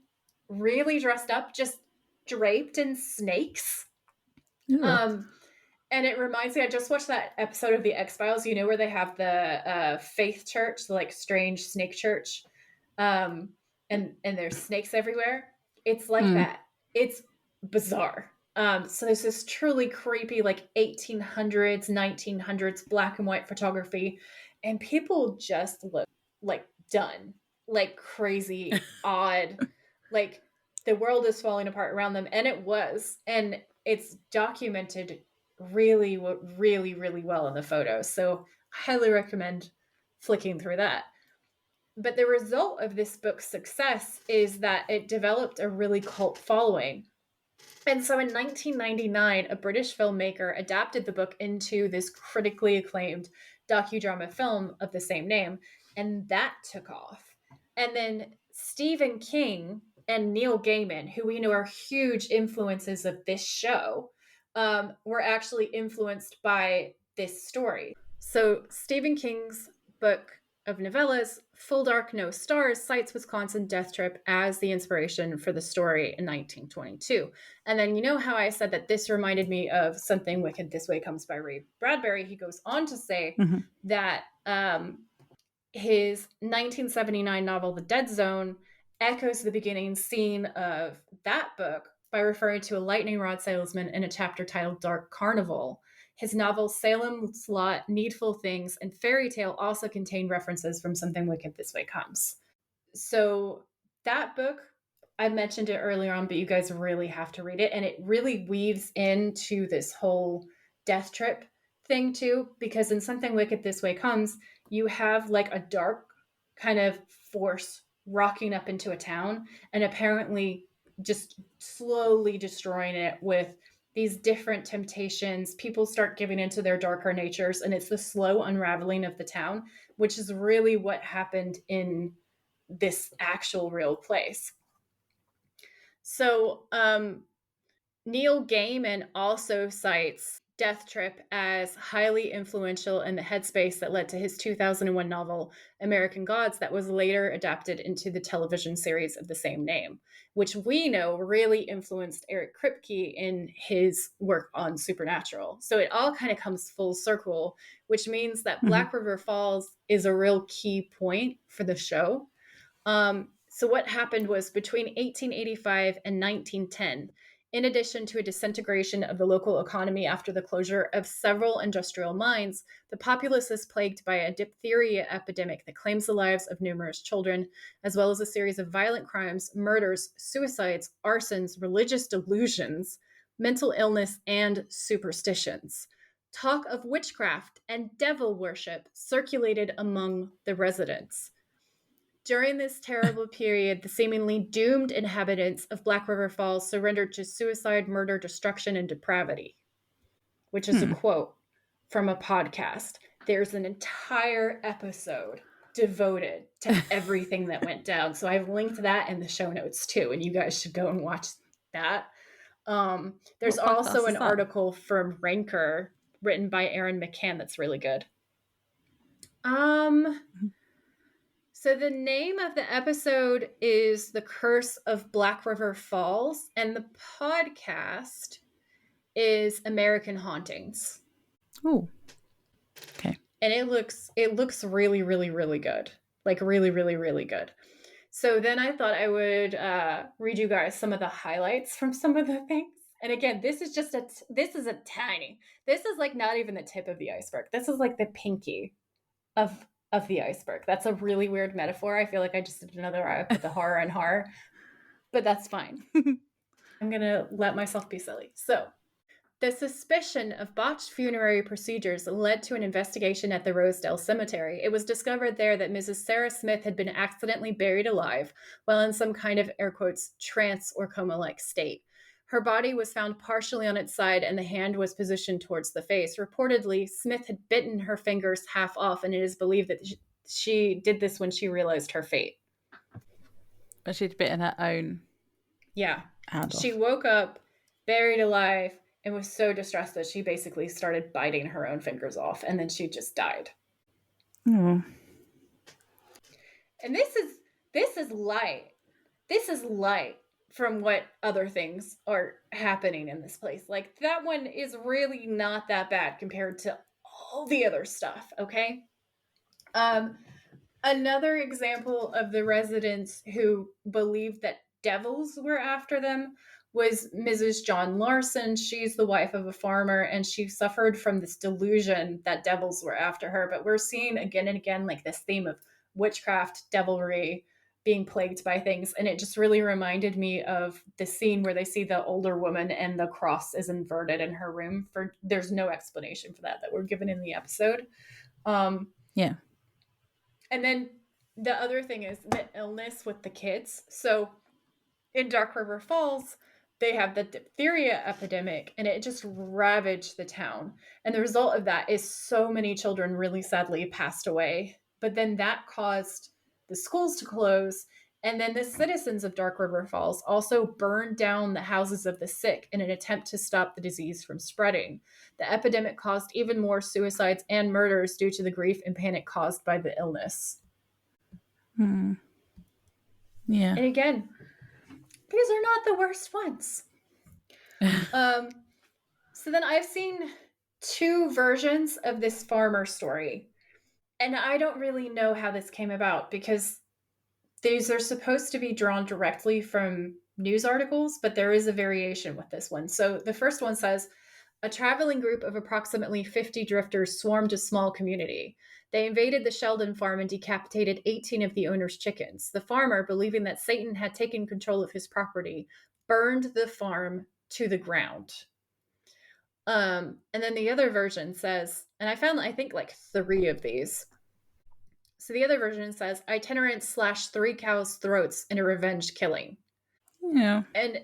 really dressed up, just draped in snakes. And it reminds me, I just watched that episode of the X-Files, you know, where they have the faith church, the like strange snake church, and there's snakes everywhere. It's like that. It's bizarre. So there's this truly creepy, like 1800s, 1900s black and white photography, and people just look like done, like crazy, odd, like the world is falling apart around them. And it was. And it's documented really, really, really well in the photos. So I highly recommend flicking through that. But the result of this book's success is that it developed a really cult following. And so in 1999, a British filmmaker adapted the book into this critically acclaimed docudrama film of the same name, and that took off. And then Stephen King and Neil Gaiman, who we know are huge influences of this show, were actually influenced by this story. So Stephen King's book of novellas, Full Dark, No Stars, cites Wisconsin Death Trip as the inspiration for the story in 1922. And then, you know how I said that this reminded me of Something Wicked This Way Comes by Ray Bradbury? He goes on to say that his 1979 novel, The Dead Zone, echoes the beginning scene of that book by referring to a lightning rod salesman in a chapter titled Dark Carnival. His novels Salem's Lot, Needful Things, and Fairy Tale also contain references from Something Wicked This Way Comes. So that book, I mentioned it earlier on, but you guys really have to read it. And it really weaves into this whole death trip thing too, because in Something Wicked This Way Comes, you have like a dark kind of force rocking up into a town and apparently just slowly destroying it with these different temptations. People start giving into their darker natures, and it's the slow unraveling of the town, which is really what happened in this actual real place. So, Neil Gaiman also cites Death Trip as highly influential in the headspace that led to his 2001 novel, American Gods, that was later adapted into the television series of the same name, which we know really influenced Eric Kripke in his work on Supernatural. So it all kind of comes full circle, which means that Black River Falls is a real key point for the show. So what happened was between 1885 and 1910, in addition to a disintegration of the local economy after the closure of several industrial mines, the populace is plagued by a diphtheria epidemic that claims the lives of numerous children, as well as a series of violent crimes, murders, suicides, arsons, religious delusions, mental illness, and superstitions. Talk of witchcraft and devil worship circulated among the residents. During this terrible period, the seemingly doomed inhabitants of Black River Falls surrendered to suicide, murder, destruction, and depravity, which is a quote from a podcast. There's an entire episode devoted to everything that went down. So I've linked that in the show notes too, and you guys should go and watch that. There's also an article from Ranker written by Aaron McCann that's really good. So the name of the episode is The Curse of Black River Falls, and the podcast is American Hauntings. Oh. Okay. And it looks really, really, really good. Like really, really, really good. So then I thought I would read you guys some of the highlights from some of the things. And again, this is like not even the tip of the iceberg. This is like the pinky of the iceberg. That's a really weird metaphor. I feel like I just did another eye with the horror and horror, but that's fine. I'm going to let myself be silly. So, the suspicion of botched funerary procedures led to an investigation at the Rosedale Cemetery. It was discovered there that Mrs. Sarah Smith had been accidentally buried alive while in some kind of, air quotes, trance or coma-like state. Her body was found partially on its side and the hand was positioned towards the face. Reportedly, Smith had bitten her fingers half off, and it is believed that she did this when she realized her fate. But she'd bitten her own hand off. She woke up, buried alive, and was so distressed that she basically started biting her own fingers off, and then she just died. Oh. And this is light. This is light from what other things are happening in this place. Like, that one is really not that bad compared to all the other stuff, okay? Another example of the residents who believed that devils were after them was Mrs. John Larson. She's the wife of a farmer, and she suffered from this delusion that devils were after her. But we're seeing again and again like this theme of witchcraft, devilry, being plagued by things. And it just really reminded me of the scene where they see the older woman and the cross is inverted in her room. There's no explanation for that we're given in the episode. Yeah. And then the other thing is the illness with the kids. So in Dark River Falls, they have the diphtheria epidemic, and it just ravaged the town. And the result of that is so many children really sadly passed away. But then that caused the schools to close. And then the citizens of Dark River Falls also burned down the houses of the sick in an attempt to stop the disease from spreading. The epidemic caused even more suicides and murders due to the grief and panic caused by the illness. Yeah. And again, these are not the worst ones. So then I've seen two versions of this farmer story. And I don't really know how this came about, because these are supposed to be drawn directly from news articles, but there is a variation with this one. So the first one says, a traveling group of approximately 50 drifters swarmed a small community. They invaded the Sheldon farm and decapitated 18 of the owner's chickens. The farmer, believing that Satan had taken control of his property, burned the farm to the ground. And then the other version says, and I found, I think, like 3 of these. So the other version says, itinerants slashed 3 cows' throats in a revenge killing. Yeah. And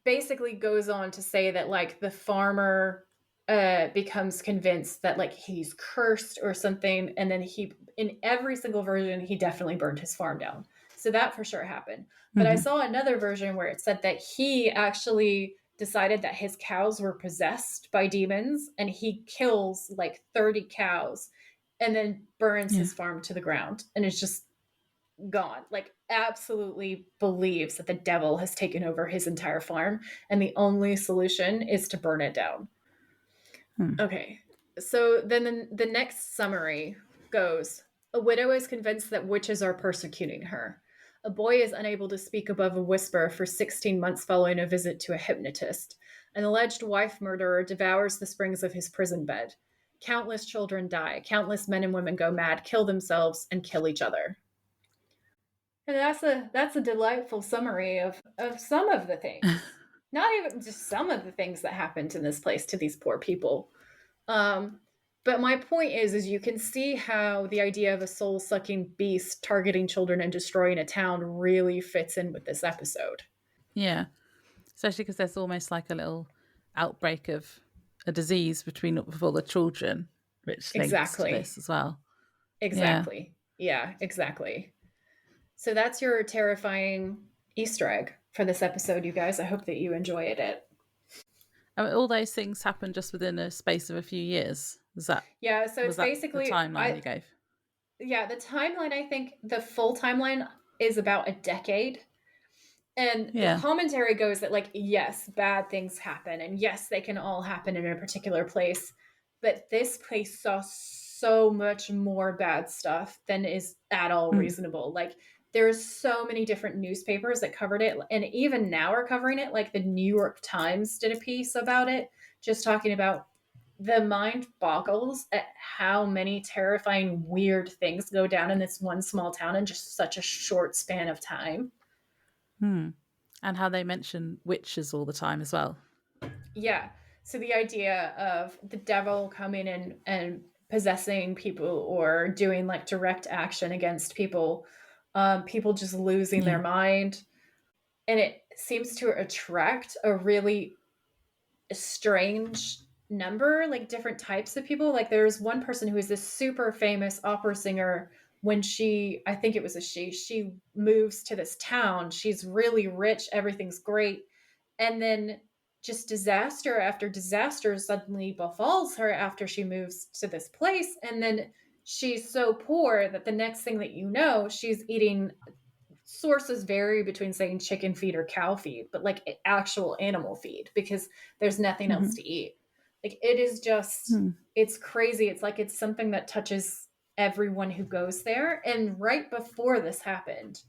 basically goes on to say that like the farmer becomes convinced that like he's cursed or something, and then he, in every single version, he definitely burned his farm down. So that for sure happened. But I saw another version where it said that he actually decided that his cows were possessed by demons, and he kills like 30 cows and then burns Yeah. his farm to the ground, and it's just gone. Like, absolutely believes that the devil has taken over his entire farm, and the only solution is to burn it down. Okay. So then the next summary goes: a widow is convinced that witches are persecuting her. A boy is unable to speak above a whisper for 16 months following a visit to a hypnotist. An alleged wife murderer devours the springs of his prison bed. Countless children die. Countless men and women go mad, kill themselves, and kill each other. And that's a delightful summary of some of the things. Not even just some of the things that happened in this place to these poor people. But my point is you can see how the idea of a soul-sucking beast targeting children and destroying a town really fits in with this episode. Yeah. Especially because there's almost like a little outbreak of a disease with all the children, which links to Exactly. this as well. Yeah. Exactly. Yeah, exactly. So that's your terrifying Easter egg for this episode, you guys. I hope that you enjoyed it. I mean, all those things happen just within a space of a few years. Yeah, so Was it's that the basically timeline you gave? the timeline, I think the full timeline is about a decade. And the Yeah. commentary goes that, like, yes, bad things happen, and yes, they can all happen in a particular place, but this place saw so much more bad stuff than is at all reasonable. Like, there's so many different newspapers that covered it, and even now are covering it. Like, the New York Times did a piece about it, just talking about the mind boggles at how many terrifying, weird things go down in this one small town in just such a short span of time. And how they mention witches all the time as well. Yeah. So the idea of the devil coming in and possessing people or doing like direct action against people, people just losing Yeah. their mind. And it seems to attract a really strange number, like different types of people. Like there's one person who is this super famous opera singer. When I think it was she moves to this town. She's really rich, everything's great. And then just disaster after disaster suddenly befalls her after she moves to this place. And then she's so poor that the next thing that you know, she's eating, sources vary between saying chicken feed or cow feed, but like actual animal feed, because there's nothing else to eat. Like, it is just, it's crazy. It's like it's something that touches everyone who goes there. And right before this happened,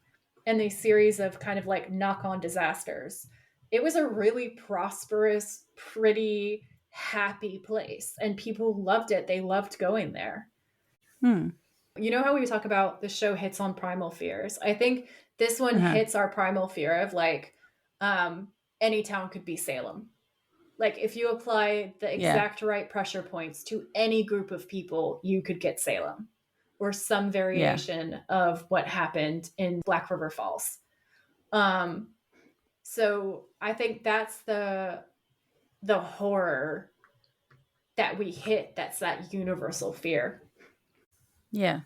and these series of kind of like knock on disasters, it was a really prosperous, pretty, happy place. And people loved it. They loved going there. You know how we talk about the show hits on primal fears? I think this one hits our primal fear of like, any town could be Salem. Like, if you apply the Yeah. exact right pressure points to any group of people, you could get Salem or some Yeah. variation of what happened in Black River Falls. So I think that's the horror that we hit. That's that universal fear. Yeah.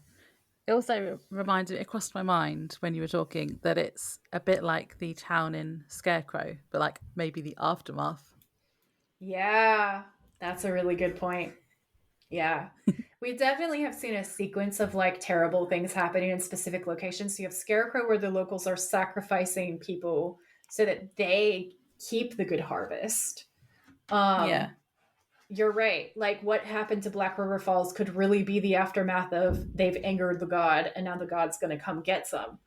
It also reminded, it crossed my mind when you were talking that it's a bit like the town in Scarecrow, but like maybe the aftermath. Yeah, that's a really good point. Yeah. We definitely have seen a sequence of like terrible things happening in specific locations. So you have Scarecrow, where the locals are sacrificing people so that they keep the good harvest. Yeah. You're right. Like, what happened to Black River Falls could really be the aftermath of they've angered the god, and now the god's going to come get some.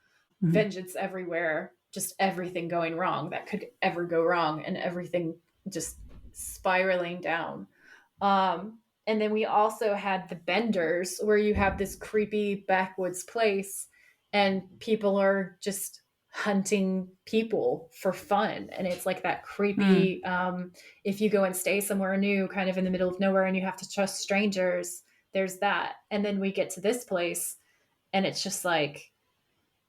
Vengeance everywhere, just everything going wrong that could ever go wrong, and everything just spiraling down. And then we also had the Benders, where you have this creepy backwoods place, and people are just hunting people for fun. And it's like that creepy, if you go and stay somewhere new, kind of in the middle of nowhere, and you have to trust strangers, there's that. And then we get to this place, and it's just like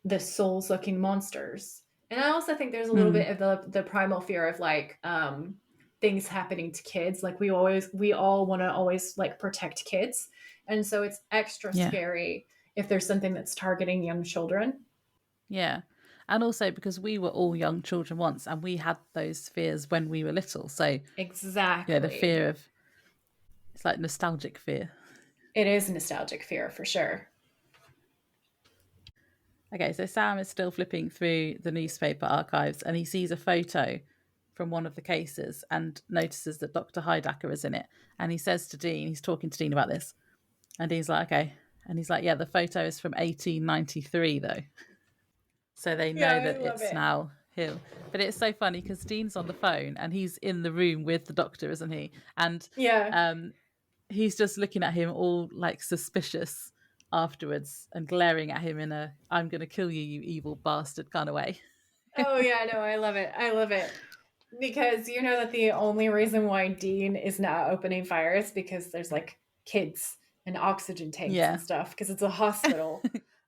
the soul sucking monsters. And I also think there's a little bit of the primal fear of like things happening to kids. Like we all want to always like protect kids. And so it's extra Yeah. scary if there's something that's targeting young children. Yeah. And also because we were all young children once and we had those fears when we were little. So, the Exactly. fear of it's like nostalgic fear. It is nostalgic fear for sure. Okay, so Sam is still flipping through the newspaper archives and he sees a photo from one of the cases and notices that Dr. Heidacker is in it. And he says to Dean, he's talking to Dean about this. And Dean's like, okay. And he's like, yeah, the photo is from 1893, though. So they Yeah, know I that love it's it. now him. But it's so funny because Dean's on the phone and he's in the room with the doctor, isn't he? And Yeah. he's just looking at him all like suspicious afterwards and glaring at him in a "I'm going to kill you, you evil bastard" kind of way. Oh yeah, no, I love it. I love it. Because you know that the only reason why Dean is not opening fire is because there's like kids and oxygen tanks and Yeah. stuff because it's a hospital.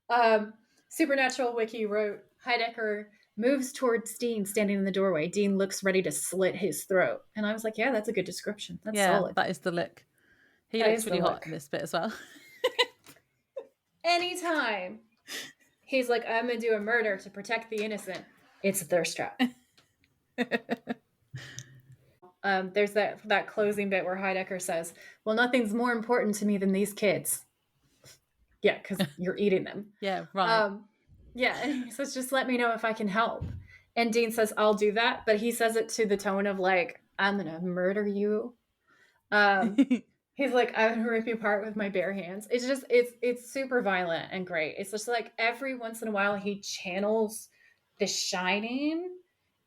Um, Supernatural Wiki wrote Heidecker moves towards Dean standing in the doorway. Dean looks ready to slit his throat. And I was like, yeah, that's a good description. That's Yeah, solid. that is the look. He That looks is the pretty hot in look. this bit as well. Anytime he's like, I'm going to do a murder to protect the innocent, it's a thirst trap. There's that closing bit where Heidecker says, well, nothing's more important to me than these kids. Yeah, because you're eating them. Yeah, right. Um, yeah, and he says, just let me know if I can help. And Dean says, I'll do that. But he says it to the tone of like, I'm going to murder you. Um, he's like, I'm going to rip you apart with my bare hands. It's just, it's super violent and great. It's just like every once in a while he channels The Shining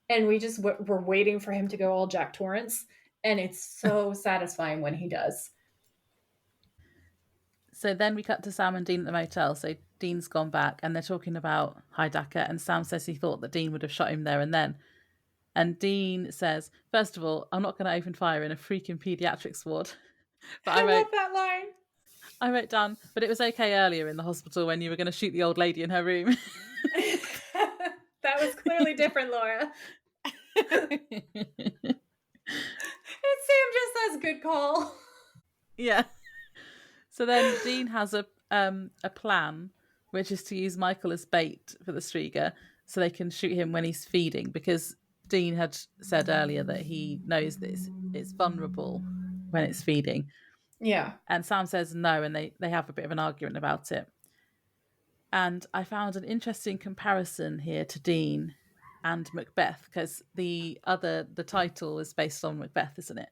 and we're waiting for him to go all Jack Torrance. And it's so satisfying when he does. So then we cut to Sam and Dean at the motel. So Dean's gone back and they're talking about Heidacker, and Sam says he thought that Dean would have shot him there and then. And Dean says, first of all, I'm not going to open fire in a freaking paediatrics ward. But I love that line. I wrote down, but it was okay earlier in the hospital when you were going to shoot the old lady in her room. That was clearly different, Laura. And Sam just says good call. Yeah. So then Dean has a plan, which is to use Michael as bait for the Striga so they can shoot him when he's feeding, because Dean had said earlier that he knows that it's vulnerable when it's feeding. Yeah. And Sam says no, and they have a bit of an argument about it. And I found an interesting comparison here to Dean and Macbeth, because the title is based on Macbeth, isn't it?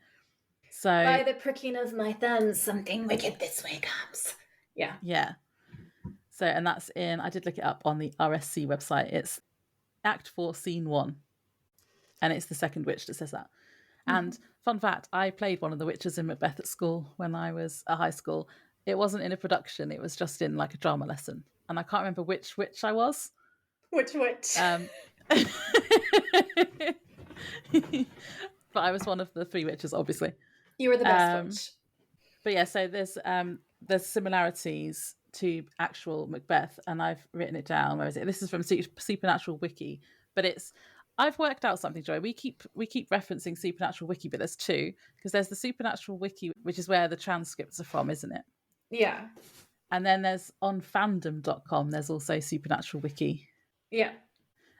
So By the pricking of my thumbs, something wicked this way comes. Yeah. yeah. So, and that's I did look it up on the RSC website. It's Act 4, Scene 1. And it's the second witch that says that. And fun fact, I played one of the witches in Macbeth at school when I was at high school. It wasn't in a production, it was just in like a drama lesson. And I can't remember which witch I was. Which witch? But I was one of the three witches, obviously. You were the best witch. But yeah, so there's similarities to actual Macbeth, and I've written it down. Where is it? This is from Supernatural Wiki, but I've worked out something, Joy. We keep referencing Supernatural Wiki, but there's two, because there's the Supernatural Wiki, which is where the transcripts are from, isn't it? Yeah. And then there's on fandom.com, there's also Supernatural Wiki. Yeah.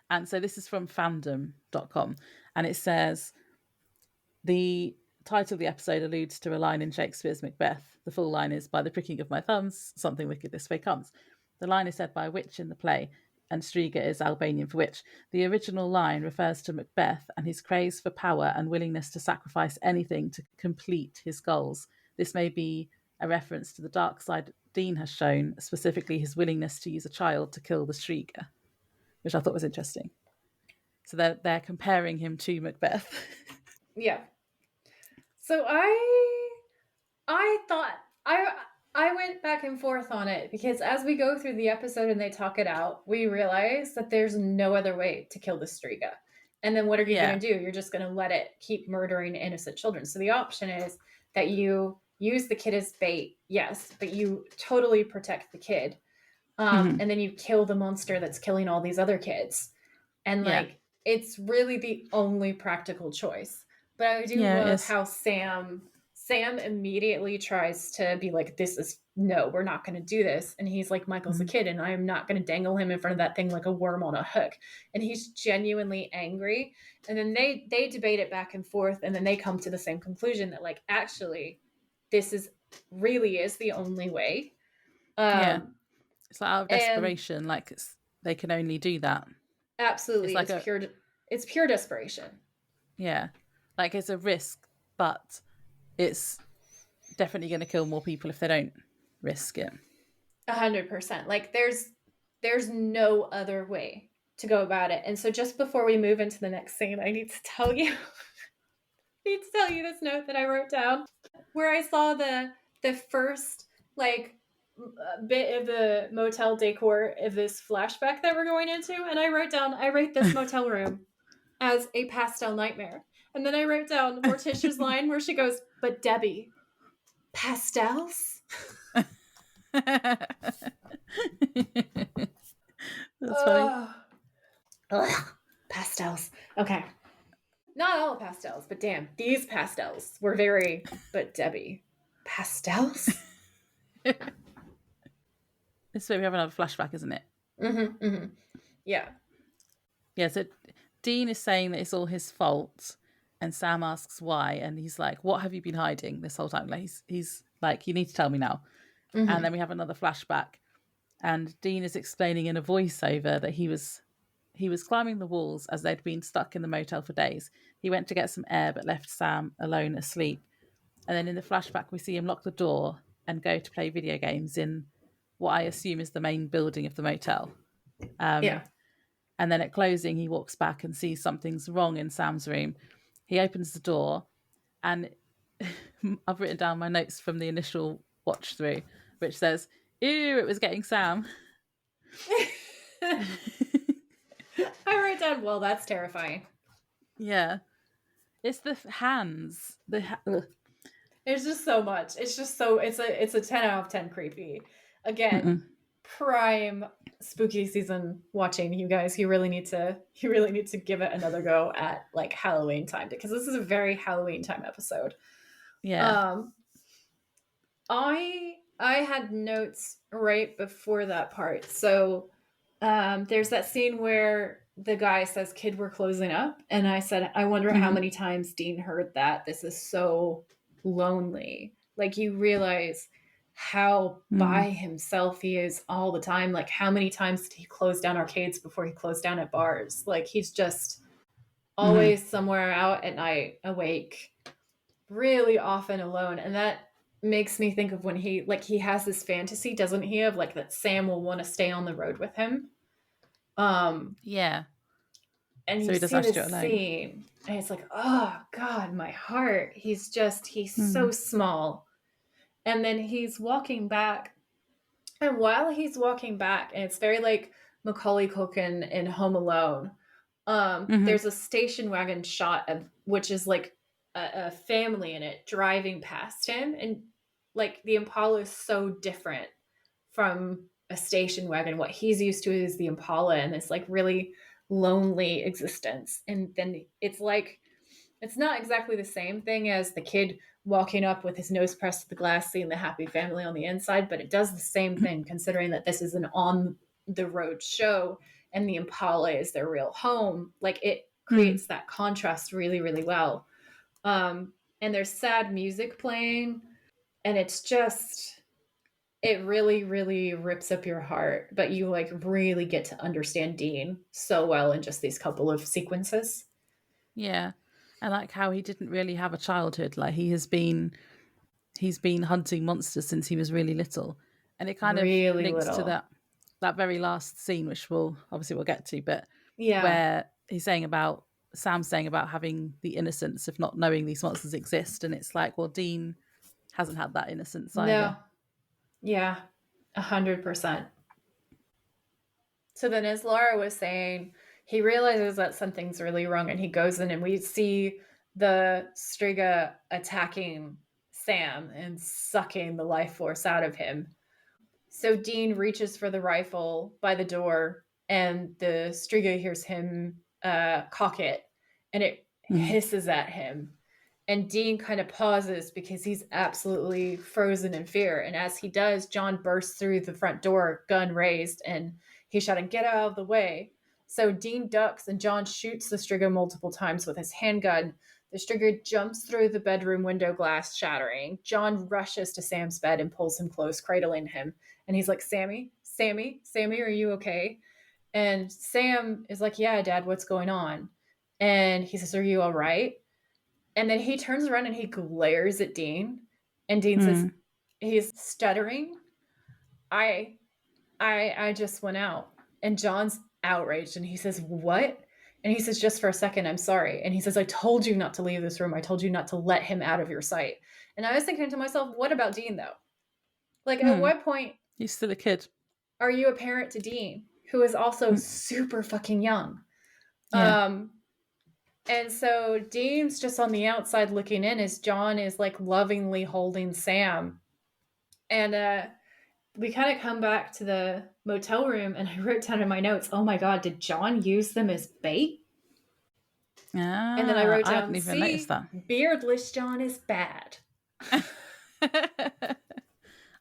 And so this is from fandom.com, and it says the title of the episode alludes to a line in Shakespeare's Macbeth. The full line is, by the pricking of my thumbs, something wicked this way comes. The line is said by a witch in the play, and Striga is Albanian for witch. The original line refers to Macbeth and his craze for power and willingness to sacrifice anything to complete his goals. This may be a reference to the dark side Dean has shown, specifically his willingness to use a child to kill the Striga, which I thought was interesting. So they're comparing him to Macbeth. Yeah. So I thought I went back and forth on it because as we go through the episode and they talk it out, we realize that there's no other way to kill the Striga. And then what are you going to do? You're just going to let it keep murdering innocent children. So the option is that you use the kid as bait, yes, but you totally protect the kid. And then you kill the monster that's killing all these other kids. And Yeah. like, it's really the only practical choice. But I do Yeah, it love is. how Sam immediately tries to be like, no, we're not going to do this. And he's like, Michael's a Mhm. kid and I am not going to dangle him in front of that thing like a worm on a hook. And he's genuinely angry. And then they debate it back and forth. And then they come to the same conclusion that like, actually, this really is the only way. Yeah. Um, It's like out of and desperation, like they can only do that. It's absolutely, like a it's pure desperation. yeah, like it's a risk, but it's definitely going to kill more people if they don't risk it. 100%. Like there's no other way to go about it. And so just before we move into the next scene, I need to tell you this note that I wrote down where I saw the first like bit of the motel decor of this flashback that we're going into, and I rate this motel room as a pastel nightmare. And then I wrote down Morticia's line where she goes, "But Debbie, pastels?" That's funny. Ugh. Ugh. Pastels. Okay. Not all pastels, but damn, these pastels were very. But Debbie, pastels? This way we have another flashback, isn't it? Mm-hmm. Mm-hmm. Yeah. Yeah. So Dean is saying that it's all his fault, and Sam asks why, and he's like, "What have you been hiding this whole time?" Like he's like, "You need to tell me now." And Mm-hmm. then we have another flashback, and Dean is explaining in a voiceover that he was climbing the walls as they'd been stuck in the motel for days. He went to get some air but left Sam alone asleep. And then in the flashback, we see him lock the door and go to play video games in what I assume is the main building of the motel. Yeah. And then at closing, he walks back and sees something's wrong in Sam's room. He opens the door, and I've written down my notes from the initial watch through, which says, "Ew, it was getting Sam." I wrote down, well, that's terrifying. Yeah. It's the hands. There's just so much. It's a 10 out of 10 creepy. Again, Mm-mm. prime spooky season watching, you guys. You really need to give it another go at like Halloween time because this is a very Halloween time episode. Yeah. Um I had notes right before that part. So there's that scene where the guy says, "Kid, we're closing up," and I said, "I wonder how Mm-hmm. many times Dean heard that. This is so lonely." Like you realize how Mm. by himself he is all the time. Like how many times did he close down arcades before he closed down at bars? Like he's just Mm-hmm. always somewhere out at night, awake, really often alone. And that makes me think of when he has this fantasy, doesn't he, of like that Sam will want to stay on the road with him. Um Yeah. and So you he does see have to do this it alone. scene and it's like, oh god, my heart. He's so Mm. small. And then he's walking back, and while he's walking back, and it's very like Macaulay Culkin in Home Alone, Mm-hmm. there's a station wagon shot of which is like a family in it driving past him, and like the Impala is so different from a station wagon. What he's used to is the Impala and this like really lonely existence. And then it's like it's not exactly the same thing as the kid walking up with his nose pressed to the glass, seeing the happy family on the inside, but it does the same thing considering that this is an on the road show and the Impala is their real home. Like it Mm. creates that contrast really, really well. And there's sad music playing, and it really, really rips up your heart, but you like really get to understand Dean so well in just these couple of sequences. Yeah. I like how he didn't really have a childhood. Like he's been hunting monsters since he was really little. And it kind of Really links to little. that very last scene, which we'll get to, but Yeah. where he's saying about Sam's saying about having the innocence of not knowing these monsters exist. And it's like, well, Dean hasn't had that innocence either. No. Yeah. 100%. So then, as Laura was saying, he realizes that something's really wrong and he goes in, and we see the Striga attacking Sam and sucking the life force out of him. So Dean reaches for the rifle by the door and the Striga hears him cock it, and it hisses at him. And Dean kind of pauses because he's absolutely frozen in fear. And as he does, John bursts through the front door, gun raised, and he's shouting, "Get out of the way." So Dean ducks, and John shoots the Striga multiple times with his handgun. The Striga jumps through the bedroom window glass, shattering. John rushes to Sam's bed and pulls him close, cradling him. And he's like, "Sammy, Sammy, Sammy, are you okay?" And Sam is like, "Yeah, Dad, what's going on?" And he says, "Are you all right?" And then he turns around and he glares at Dean. And Dean says, he's stuttering, I just went out." And John's outraged and he says, "What?" And he says, "Just for a second, I'm sorry." And he says, "I told you not to leave this room. I told you not to let him out of your sight." And I was thinking to myself, what about Dean though? Like, at what point he's still a kid. Are you a parent to Dean, who is also super fucking young? Yeah. And so Dean's just on the outside looking in as John is like lovingly holding Sam. And we kind of come back to the motel room, and I wrote down in my notes, "Oh my God, did John use them as bait?" And then I wrote down, I hadn't even noticed that. Beardless John is bad.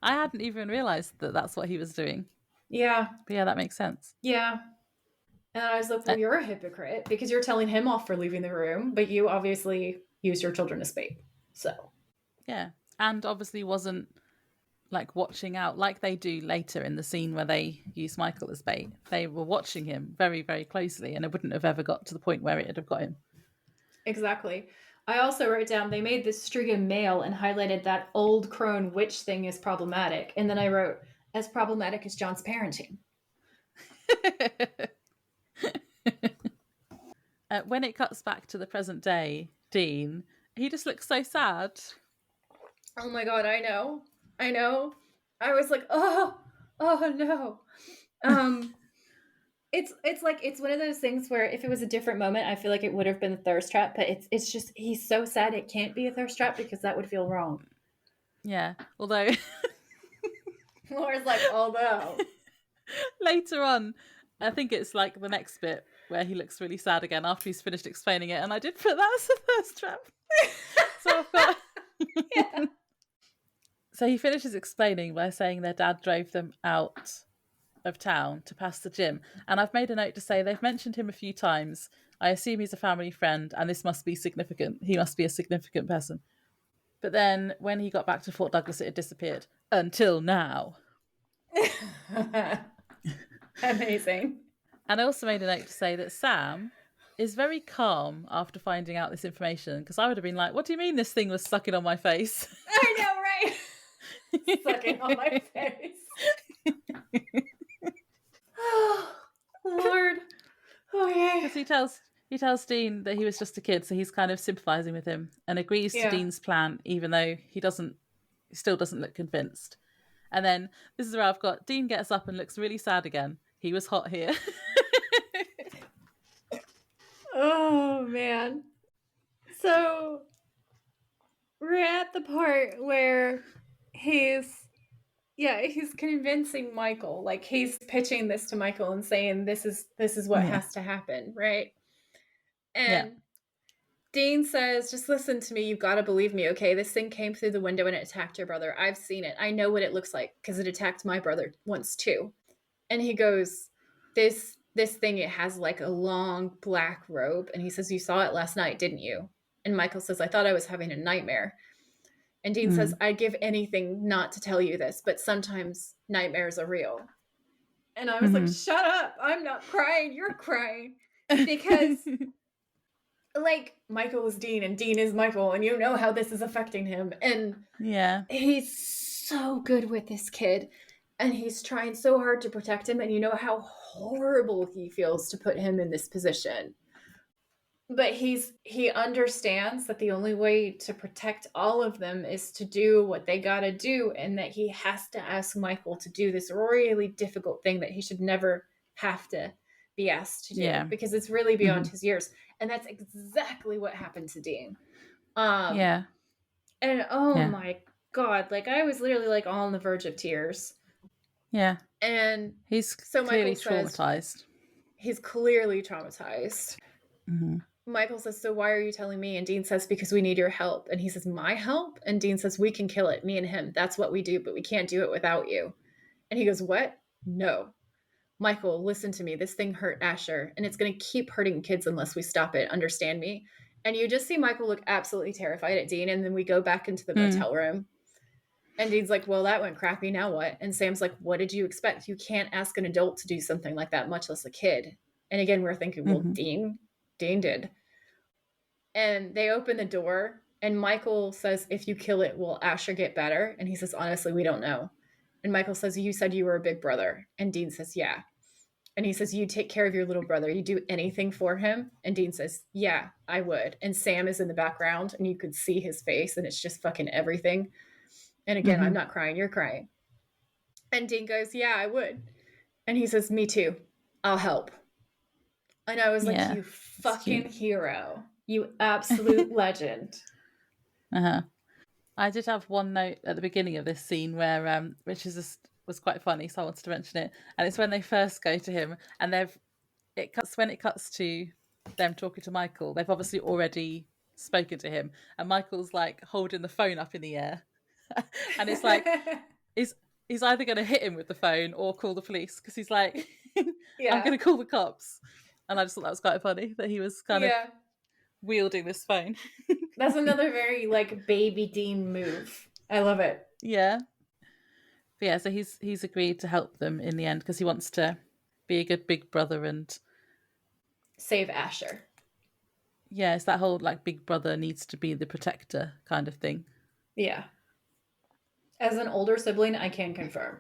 I hadn't even realized that that's what he was doing. Yeah. But yeah, that makes sense. Yeah. And I was like, well, you're a hypocrite because you're telling him off for leaving the room, but you obviously used your children as bait. So. Yeah. And obviously wasn't like watching out like they do later in the scene where they use Michael as bait. They were watching him very, very closely, and it wouldn't have ever got to the point where it would have got him. Exactly. I also wrote down, they made this Striga male and highlighted that old crone witch thing is problematic. And then I wrote, as problematic as John's parenting. When it cuts back to the present day, Dean, he just looks so sad. Oh my God, I know. I was like, oh no. It's like, it's one of those things where if it was a different moment, I feel like it would have been a thirst trap, but it's just, he's so sad it can't be a thirst trap because that would feel wrong. Yeah, although Laura's like, although later on, I think it's like the next bit where he looks really sad again after he's finished explaining it, and I did put that as a thirst trap. So I've got yeah. So he finishes explaining by saying their dad drove them out of town to pass the gym. And I've made a note to say they've mentioned him a few times. I assume he's a family friend, and this must be significant. He must be a significant person. But then when he got back to Fort Douglas, it had disappeared. Until now. Amazing. And I also made a note to say that Sam is very calm after finding out this information, because I would have been like, what do you mean this thing was sucking on my face? I know, right? Sucking on my face. Oh, Lord. Okay. Because he tells Dean that he was just a kid, so he's kind of sympathising with him and agrees to Dean's plan, even though he still doesn't look convinced. And then this is where I've got Dean gets up and looks really sad again. He was hot here. Oh, man. So we're at the part where he's convincing Michael. Like, he's pitching this to Michael and saying, this is what has to happen, right? And Dean says, just listen to me. You've got to believe me, okay? This thing came through the window and it attacked your brother. I've seen it. I know what it looks like because it attacked my brother once too. And he goes, this thing, it has like a long black robe. And he says, you saw it last night, didn't you? And Michael says, I thought I was having a nightmare. And Dean says, I'd give anything not to tell you this, but sometimes nightmares are real. And I was like, shut up. I'm not crying. You're crying. Because like, Michael is Dean and Dean is Michael, and you know how this is affecting him. And he's so good with this kid. And he's trying so hard to protect him. And you know how horrible he feels to put him in this position. But he understands that the only way to protect all of them is to do what they got to do, and that he has to ask Michael to do this really difficult thing that he should never have to be asked to do because it's really beyond his years. And that's exactly what happened to Dean. And my God, like, I was literally like on the verge of tears. Yeah. And he's so clearly Michael says, traumatized. He's clearly traumatized. Mm-hmm. Michael says, so why are you telling me? And Dean says, because we need your help. And he says, my help? And Dean says, we can kill it, me and him. That's what we do, but we can't do it without you. And he goes, what? No. Michael, listen to me. This thing hurt Asher, and it's going to keep hurting kids unless we stop it. Understand me? And you just see Michael look absolutely terrified at Dean, and then we go back into the motel room. And Dean's like, well, that went crappy. Now what? And Sam's like, what did you expect? You can't ask an adult to do something like that, much less a kid. And again, we're thinking, well, Dean did. And they open the door, and Michael says, if you kill it, will Asher get better? And he says, honestly, we don't know. And Michael says, you said you were a big brother. And Dean says, yeah. And he says, you take care of your little brother. You do anything for him? And Dean says, yeah, I would. And Sam is in the background, and you could see his face, and it's just fucking everything. And again, I'm not crying, you're crying. And Dean goes, yeah, I would. And he says, me too. I'll help. And I was like, you fucking hero. You absolute legend. I did have one note at the beginning of this scene where which was quite funny, so I wanted to mention it. And it's when they first go to him, and it cuts to them talking to Michael. They've obviously already spoken to him, and Michael's like holding the phone up in the air, and it's like he's either going to hit him with the phone or call the police, because he's like, I'm going to call the cops. And I just thought that was quite funny that he was kind of wielding this phone. That's another very like baby Dean move. I love it. Yeah. But yeah, so he's agreed to help them in the end because he wants to be a good big brother and save Asher. Yeah, it's that whole like big brother needs to be the protector kind of thing. Yeah. As an older sibling, I can confirm.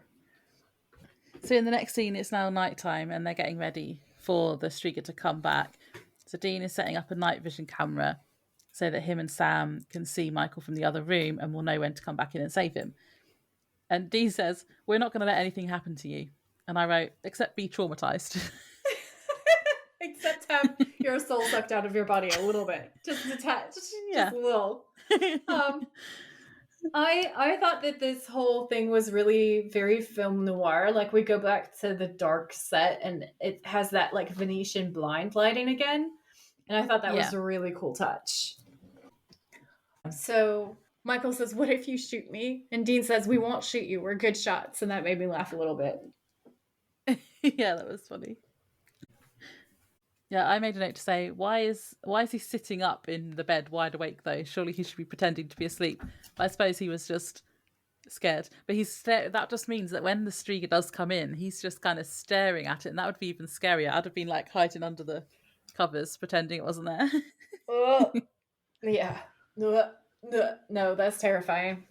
So in the next scene, it's now nighttime and they're getting ready for the Striga to come back. So Dean is setting up a night vision camera so that him and Sam can see Michael from the other room and will know when to come back in and save him. And Dean says, we're not going to let anything happen to you. And I wrote, except be traumatized. Except have your soul sucked out of your body a little bit. Just detached. Just a little. I thought that this whole thing was really very film noir. Like, we go back to the dark set and it has that like Venetian blind lighting again. And I thought that was a really cool touch. So Michael says, what if you shoot me? And Dean says, we won't shoot you. We're good shots. And that made me laugh a little bit. Yeah, that was funny. Yeah, I made a note to say, why is he sitting up in the bed wide awake though? Surely he should be pretending to be asleep. But I suppose he was just scared. But that just means that when the Striga does come in, he's just kind of staring at it, and that would be even scarier. I'd have been like hiding under the covers, pretending it wasn't there. Yeah. No, that's terrifying.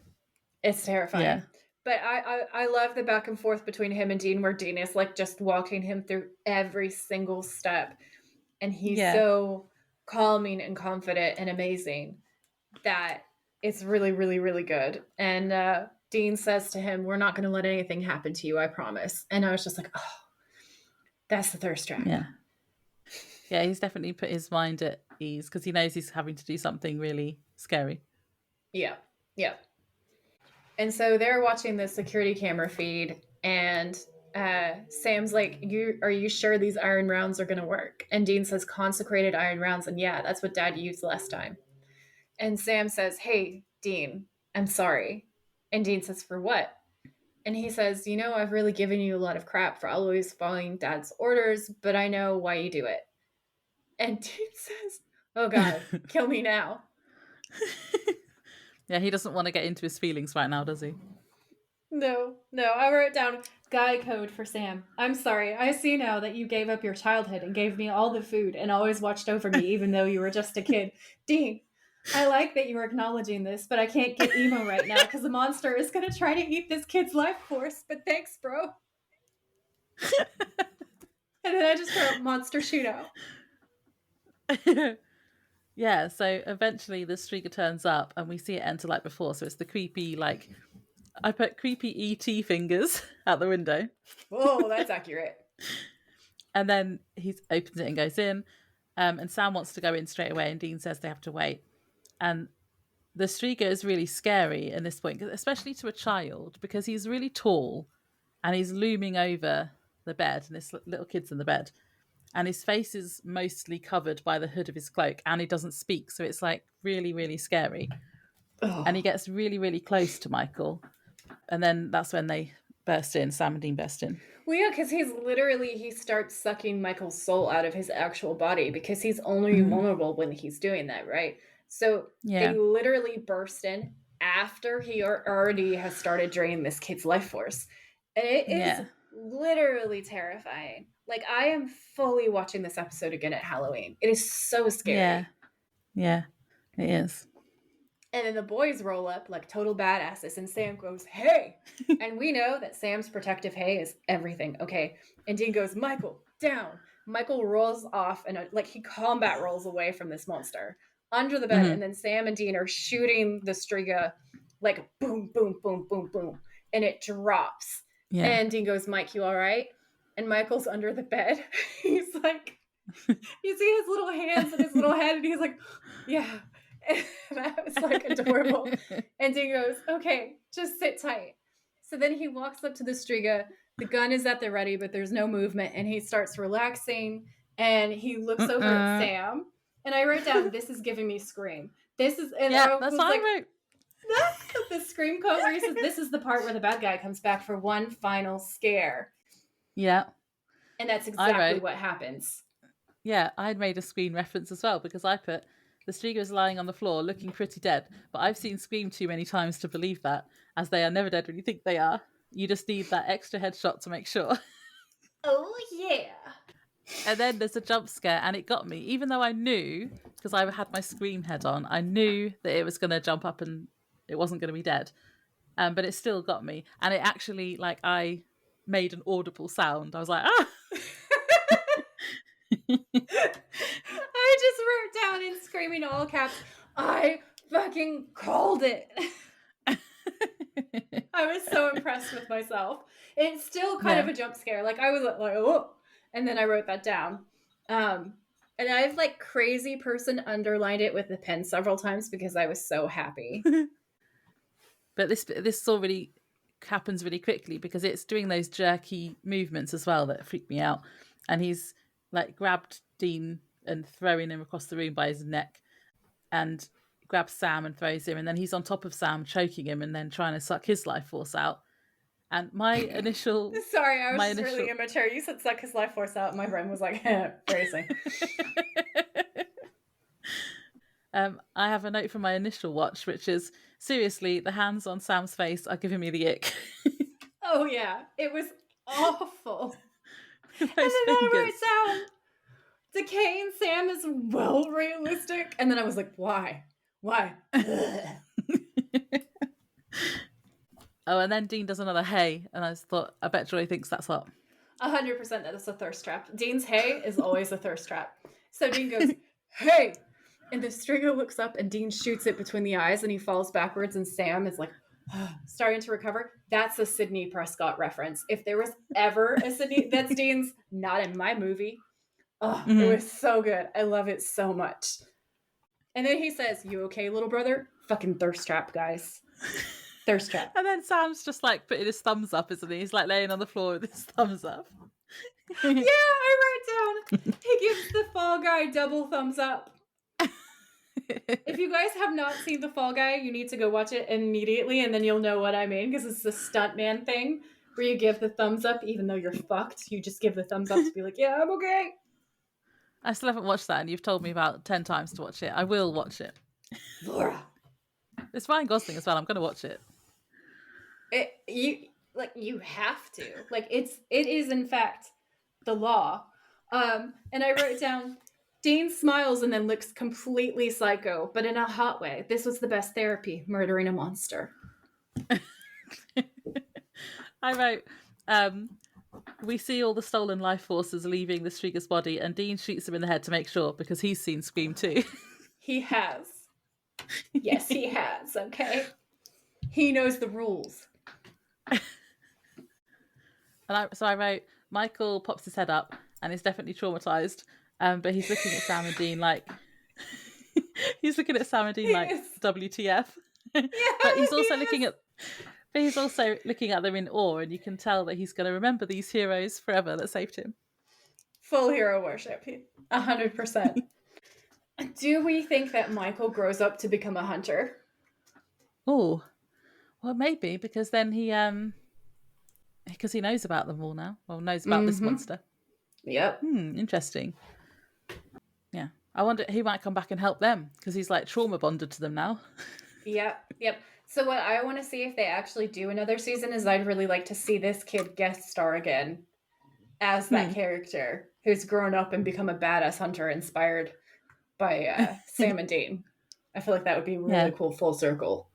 It's terrifying. Yeah. But I love the back and forth between him and Dean, where Dean is like just walking him through every single step. And he's so calming and confident and amazing that it's really, really, really good. And Dean says to him, we're not going to let anything happen to you, I promise. And I was just like, oh, that's the thirst trap. Yeah, he's definitely put his mind at ease because he knows he's having to do something really scary. Yeah. And so they're watching the security camera feed, and Sam's like, are you sure these iron rounds are going to work? And Dean says, consecrated iron rounds. And yeah, that's what Dad used last time. And Sam says, hey, Dean, I'm sorry. And Dean says, for what? And he says, I've really given you a lot of crap for always following Dad's orders, but I know why you do it. And Dean says, oh God, kill me now. Yeah, he doesn't want to get into his feelings right now, does he? No. I wrote down guy code for Sam. I'm sorry. I see now that you gave up your childhood and gave me all the food and always watched over me even though you were just a kid. Dean, I like that you were acknowledging this, but I can't get emo right now because the monster is going to try to eat this kid's life force. But thanks, bro. And then I just wrote monster shootout. Yeah, so eventually the Striga turns up and we see it enter like before. So it's the creepy, like, I put creepy ET fingers out the window. Oh, that's accurate. And then he opens it and goes in. And Sam wants to go in straight away and Dean says they have to wait. And the Striga is really scary at this point, especially to a child, because he's really tall and he's looming over the bed and this little kid's in the bed. and his face is mostly covered by the hood of his cloak, and he doesn't speak, so it's like really, really scary. And he gets really, really close to Michael, and then that's when they burst in. Sam and Dean burst in. Well, yeah, because he starts sucking Michael's soul out of his actual body because he's only vulnerable when he's doing that, right? So they literally burst in after he already has started draining this kid's life force. And it is literally terrifying. Like, I am fully watching this episode again at Halloween. It is so scary. Yeah, it is. And then the boys roll up like total badasses, and Sam goes, "Hey!" And we know that Sam's protective hey is everything, okay? And Dean goes, "Michael, down!" Michael rolls off and like he combat rolls away from this monster under the bed, and then Sam and Dean are shooting the Striga like boom, boom, boom, boom, boom, and it drops. Yeah. And Dean goes, "Mike, you all right?" And Michael's under the bed. He's like, you see his little hands and his little head, and he's like, "Yeah." And that was like adorable. And Dean goes, "Okay, just sit tight." So then he walks up to the Striga. The gun is at the ready, but there's no movement. And he starts relaxing. And he looks over at Sam. And I wrote down, "This is giving me Scream." This is, and yeah, that's what I wrote. The Scream quote where he says, "This is the part where the bad guy comes back for one final scare." Yeah. And that's exactly what happens. Yeah, I had made a Scream reference as well because I put, the Striga is lying on the floor looking pretty dead, but I've seen Scream too many times to believe that, as they are never dead when you think they are. You just need that extra headshot to make sure. Oh, yeah. And then there's a jump scare, and it got me, even though I knew, because I had my Scream head on, I knew that it was going to jump up and it wasn't going to be dead. But it still got me. And it actually, like, I made an audible sound. I was like, ah! I just wrote down in screaming all caps, "I fucking called it." I was so impressed with myself. It's still kind of a jump scare. Like, I was like, "Oh," and then I wrote that down. And I've like crazy person underlined it with a pen several times because I was so happy. But this already happens really quickly because it's doing those jerky movements as well that freak me out. And he's like grabbed Dean and throwing him across the room by his neck, and grabs Sam and throws him, and then he's on top of Sam choking him and then trying to suck his life force out. And my initial sorry, I was really immature. You said suck his life force out, and my brain was like racing. I have a note from my initial watch, which is, seriously, the hands on Sam's face are giving me the ick. Oh yeah, it was awful. And then I wrote down, decaying Sam is well realistic. And then I was like, why? Oh, and then Dean does another hey, and I just thought, I bet Joy thinks that's hot. 100% that is a thirst trap. Dean's hey is always a thirst trap. So Dean goes, "Hey!" And the Striga looks up and Dean shoots it between the eyes and he falls backwards, and Sam is like, starting to recover. That's a Sidney Prescott reference. If there was ever a Sidney, that's Dean's, not in my movie. Oh, It was so good. I love it so much. And then he says, "You okay, little brother?" Fucking thirst trap, guys. Thirst trap. And then Sam's just like putting his thumbs up, isn't he? He's like laying on the floor with his thumbs up. Yeah, I wrote down, he gives the Fall Guy double thumbs up. If you guys have not seen The Fall Guy, you need to go watch it immediately, and then you'll know what I mean, because it's the stuntman thing where you give the thumbs up even though you're fucked. You just give the thumbs up to be like, "Yeah, I'm okay." I still haven't watched that, and you've told me about 10 times to watch it. I will watch it. Laura. It's Ryan Gosling as well. I'm going to watch it. You have to. Like, it is in fact the law. And I wrote down, Dean smiles and then looks completely psycho, but in a hot way. This was the best therapy, murdering a monster. I wrote, we see all the stolen life forces leaving the Striga's body, and Dean shoots him in the head to make sure, because he's seen Scream too. He has. Yes, he has, okay? He knows the rules. So I wrote, Michael pops his head up and is definitely traumatized, but he's looking at Sam and Dean like WTF. Yeah, But he's also looking at them in awe, and you can tell that he's going to remember these heroes forever that saved him. Full hero worship. 100%. Do we think that Michael grows up to become a hunter? Oh, well, maybe because then because he knows about them all now. Well, knows about this monster. Yep. Interesting. Yeah. I wonder he might come back and help them because he's like trauma bonded to them now. Yep. So what I want to see if they actually do another season is I'd really like to see this kid guest star again as that character who's grown up and become a badass hunter inspired by Sam and Dean. I feel like that would be really cool full circle.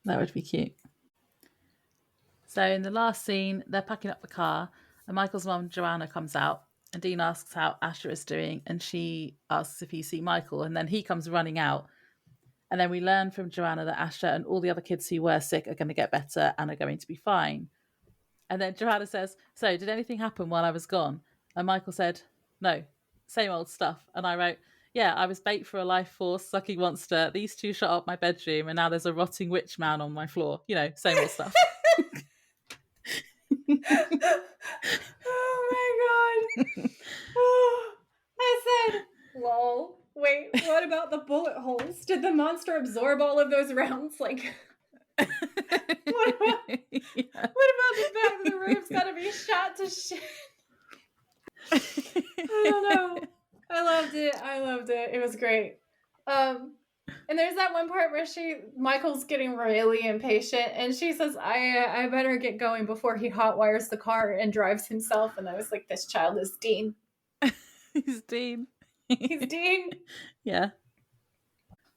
That would be cute. So in the last scene, they're packing up the car and Michael's mum, Joanna, comes out and Dean asks how Asher is doing and she asks if he see Michael and then he comes running out. And then we learn from Joanna that Asher and all the other kids who were sick are going to get better and are going to be fine. And then Joanna says, so did anything happen while I was gone? And Michael said, no, same old stuff. And I wrote, yeah, I was bait for a life force sucking monster. These two shut up my bedroom and now there's a rotting witch man on my floor. You know, same old stuff. Oh my god. Oh, I said, lol. Wait, what about the bullet holes? Did the monster absorb all of those rounds? Like, what about the back of the room's gotta be shot to shit? I don't know. I loved it. It was great. And there's that one part where Michael's getting really impatient and she says, I better get going before he hotwires the car and drives himself. And I was like, this child is Dean. He's Dean. He's Dean. Yeah.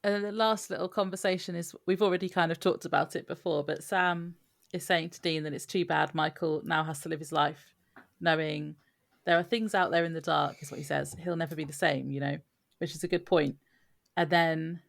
And then the last little conversation is, we've already kind of talked about it before, but Sam is saying to Dean that it's too bad Michael now has to live his life knowing there are things out there in the dark, is what he says. He'll never be the same, you know, which is a good point. And then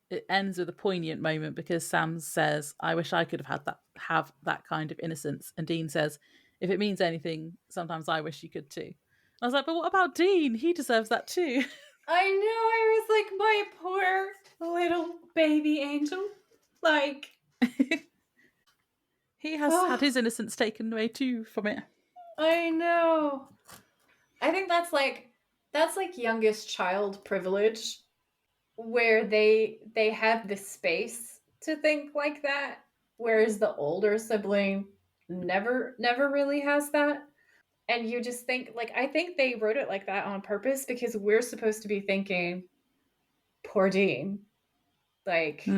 it ends with a poignant moment because Sam says, I wish I could have that kind of innocence. And Dean says, if it means anything, sometimes I wish you could too. I was like, but what about Dean? He deserves that too. I know. I was like, my poor little baby angel. Like, he has had his innocence taken away too from it. I know. I think that's like youngest child privilege, where they have the space to think like that, whereas the older sibling never really has that. And you just think, like, I think they wrote it like that on purpose because we're supposed to be thinking, poor Dean. Like,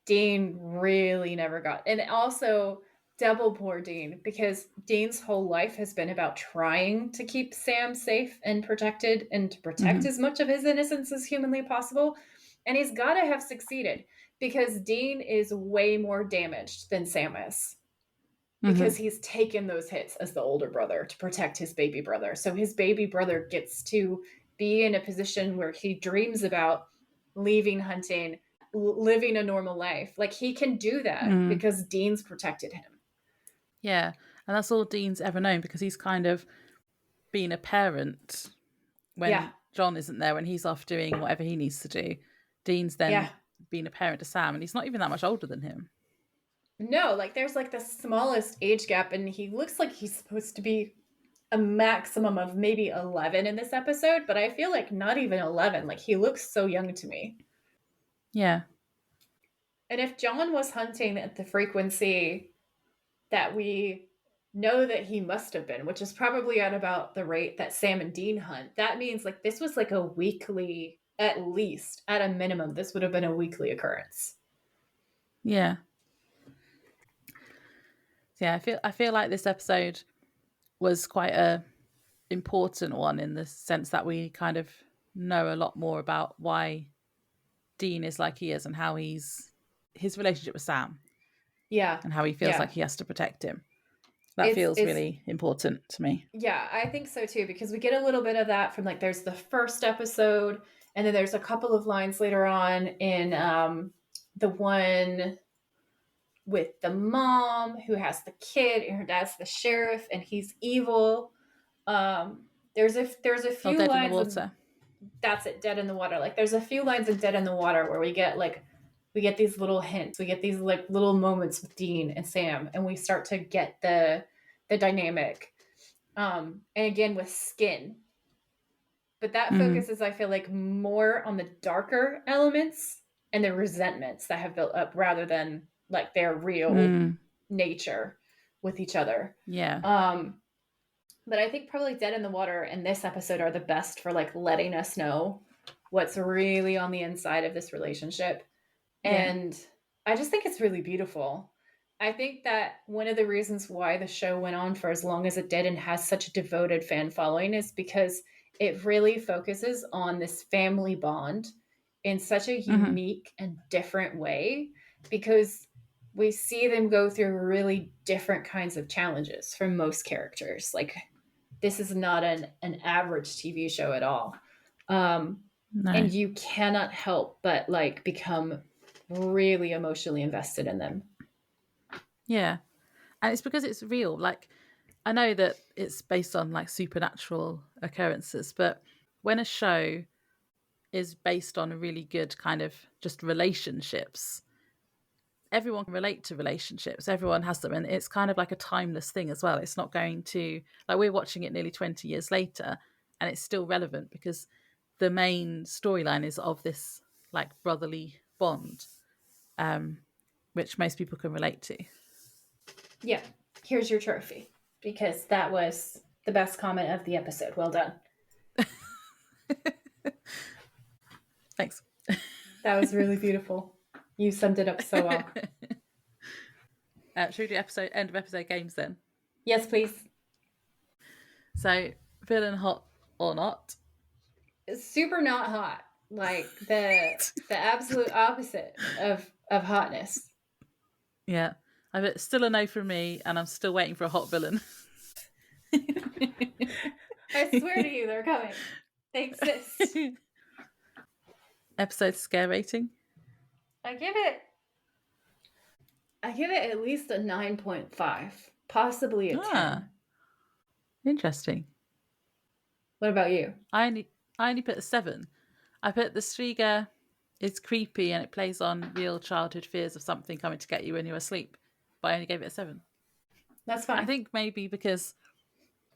Dean really never got. And also, double poor Dean, because Dean's whole life has been about trying to keep Sam safe and protected and to protect as much of his innocence as humanly possible. And he's got to have succeeded because Dean is way more damaged than Sam is. Because he's taken those hits as the older brother to protect his baby brother. So his baby brother gets to be in a position where he dreams about leaving hunting, living a normal life. Like, he can do that because Dean's protected him. Yeah. And that's all Dean's ever known because he's kind of been a parent when John isn't there, when he's off doing whatever he needs to do. Dean's then been a parent to Sam, and he's not even that much older than him. No, like, there's like the smallest age gap, and he looks like he's supposed to be a maximum of maybe 11 in this episode, but I feel like not even 11. Like, he looks so young to me. Yeah. And if John was hunting at the frequency that we know that he must have been, which is probably at about the rate that Sam and Dean hunt, that means like this was like a weekly, at least, at a minimum, this would have been a weekly occurrence. Yeah. Yeah, I feel like this episode was quite a important one in the sense that we kind of know a lot more about why Dean is like he is and how his relationship with Sam. Yeah. And how he feels like he has to protect him. That feels really important to me. Yeah, I think so too, because we get a little bit of that from, like, there's the first episode, and then there's a couple of lines later on in the one with the mom who has the kid, and her dad's the sheriff, and he's evil. There's a few Dead lines in the Water. That's it, Dead in the Water. Like, there's a few lines in Dead in the Water where we get these little hints. We get these like little moments with Dean and Sam, and we start to get the dynamic. And again with skin. But that focuses, I feel like, more on the darker elements and the resentments that have built up rather than like their real nature with each other. Yeah. But I think probably Dead in the Water and this episode are the best for like letting us know what's really on the inside of this relationship. And I just think it's really beautiful. I think that one of the reasons why the show went on for as long as it did and has such a devoted fan following is because it really focuses on this family bond in such a unique and different way, because we see them go through really different kinds of challenges from most characters. Like, this is not an average TV show at all. No. And you cannot help but like become really emotionally invested in them. Yeah. And it's because it's real. Like, I know that it's based on like supernatural occurrences, but when a show is based on a really good kind of just relationships, everyone can relate to relationships. Everyone has them. And it's kind of like a timeless thing as well. It's not going to, like, we're watching it nearly 20 years later and it's still relevant because the main storyline is of this like brotherly bond, which most people can relate to. Yeah. Here's your trophy, because that was the best comment of the episode. Well done. Thanks. That was really beautiful. You summed it up so well. Should we do end of episode games then? Yes, please. So, feeling hot or not? Super not hot. Like the absolute opposite of hotness. Yeah. It's still a no from me, and I'm still waiting for a hot villain. I swear to you, they're coming. They exist. Episode scare rating? I give it at least a 9.5, possibly a 10. Interesting. What about you? I only put a 7. I put the Striga is creepy and it plays on real childhood fears of something coming to get you when you're asleep, but I only gave it a 7. That's fine. I think maybe because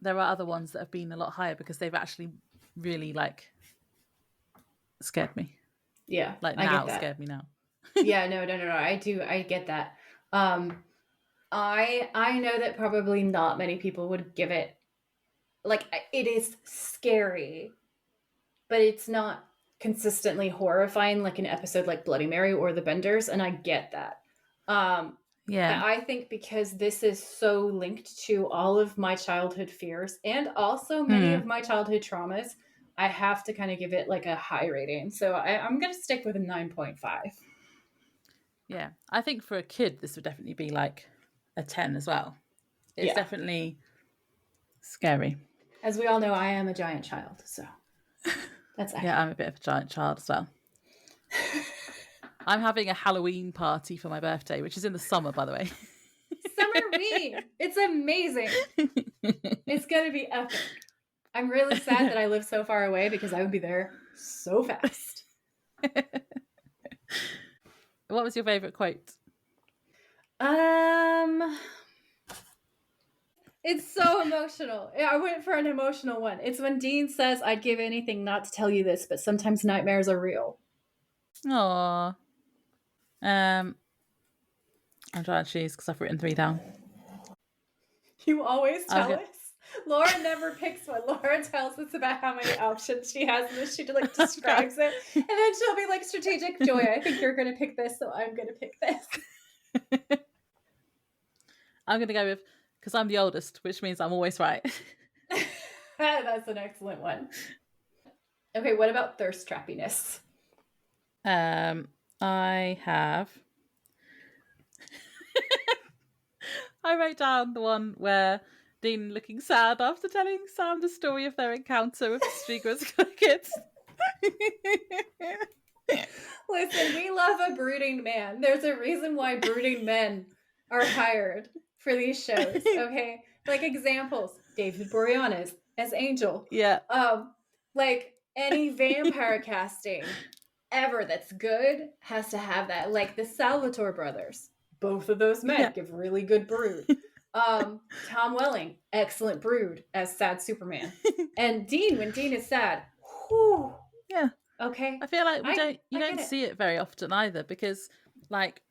there are other ones that have been a lot higher because they've actually really like scared me. Yeah, like now scared me now. Yeah, no. I get that. I know that probably not many people would give it, like, it is scary, but it's not consistently horrifying like an episode like Bloody Mary or The Benders, and I get that. Yeah. I think because this is so linked to all of my childhood fears and also many of my childhood traumas, I have to kind of give it like a high rating. So I'm going to stick with a 9.5. Yeah. I think for a kid, this would definitely be like a 10 as well. It's definitely scary. As we all know, I am a giant child, so that's accurate. Yeah, I'm a bit of a giant child as well. I'm having a Halloween party for my birthday, which is in the summer, by the way. Summerween! It's amazing. It's going to be epic. I'm really sad that I live so far away because I would be there so fast. What was your favourite quote? It's so emotional. I went for an emotional one. It's when Dean says, "I'd give anything not to tell you this, but sometimes nightmares are real." Aww. I'm trying to choose because I've written 3 down. You always tell us. Laura never picks one. Laura tells us about how many options she has, and then she like describes it, and then she'll be like, "Strategic Joy, I think you're going to pick this, so I'm going to pick this." I'm going to go with, because I'm the oldest, which means I'm always right. That's an excellent one. Okay, what about thirst trappiness? I have. I wrote down the one where Dean looking sad after telling Sam the story of their encounter with the Striga's kids. Listen, we love a brooding man. There's a reason why brooding men are hired for these shows, okay? Like, examples, David Boreanaz as Angel. Yeah. Like, any vampire casting ever that's good has to have that. Like the Salvatore brothers. Both of those men give really good brood. Tom Welling, excellent brood as sad Superman. And Dean, when Dean is sad, whew, Yeah. okay. I feel like you I don't get see it very often either, because like,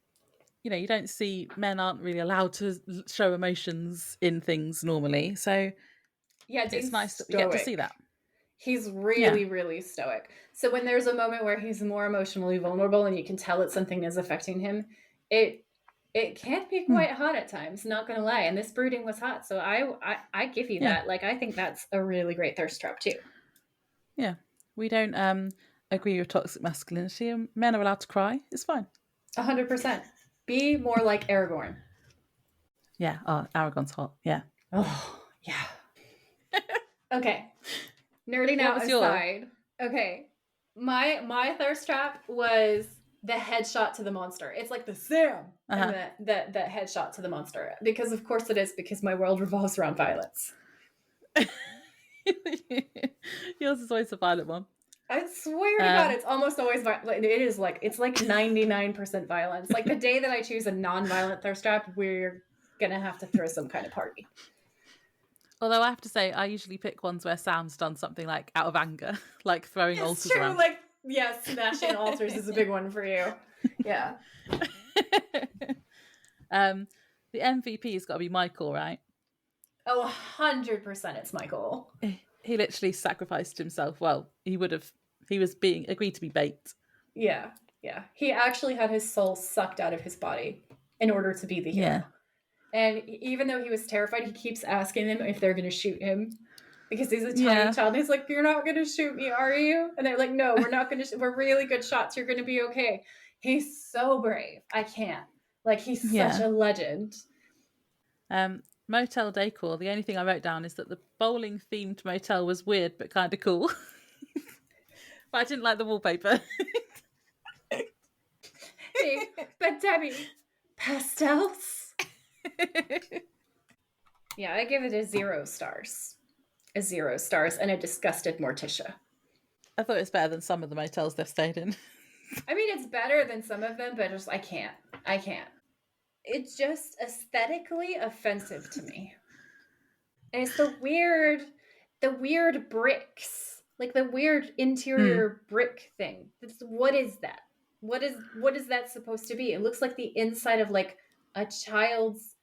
you don't see, men aren't really allowed to show emotions in things normally. So Yeah, it's Dean's nice that we get to see stoic. that. He's Yeah. really, really stoic. So when there's a moment where he's more emotionally vulnerable and you can tell that something is affecting him, it can be quite hot at times, not gonna lie. And this brooding was hot, so I give you Yeah. that. Like, I think that's a really great thirst trap too. Yeah. We don't agree with toxic masculinity, and men are allowed to cry. It's fine. 100%. Be more like Aragorn. Yeah. Oh, Aragon's hot. Yeah. Oh, yeah. Okay. Nerding What out was your? aside. Okay. My thirst trap was the headshot to the monster. It's like the Sam and the headshot to the monster. Because of course it is, because my world revolves around violence. Yours is always a violent one. I swear to God, it's almost always violent. It is like, it's like 99% violence. Like the day that I choose a non-violent thirst trap, we're gonna have to throw some kind of party. Although I have to say, I usually pick ones where Sam's done something like out of anger, like throwing altars It's true. around. Like, yeah, smashing altars is a big one for you. Yeah. The MVP's got to be Michael, right? Oh, 100% it's Michael. He literally sacrificed himself. Well, he was being agreed to be bait. Yeah. Yeah. He actually had his soul sucked out of his body in order to be the hero. Yeah. And even though he was terrified, he keeps asking them if they're going to shoot him. Because he's a tiny child. And he's like, you're not going to shoot me, are you? And they're like, no, we're not going to. We're really good shots. You're going to be okay. He's so brave. I can't. Like, he's such a legend. Motel decor. The only thing I wrote down is that the bowling-themed motel was weird but kind of cool. But I didn't like the wallpaper. Hey, but Debbie, pastels? Yeah, I give it a 0 stars. A 0 stars and a disgusted Morticia. I thought it was better than some of the motels they've stayed in. I mean, it's better than some of them, but just I can't. It's just aesthetically offensive to me. And it's the weird bricks. Like the weird interior brick thing. What is that? What is that supposed to be? It looks like the inside of like a child's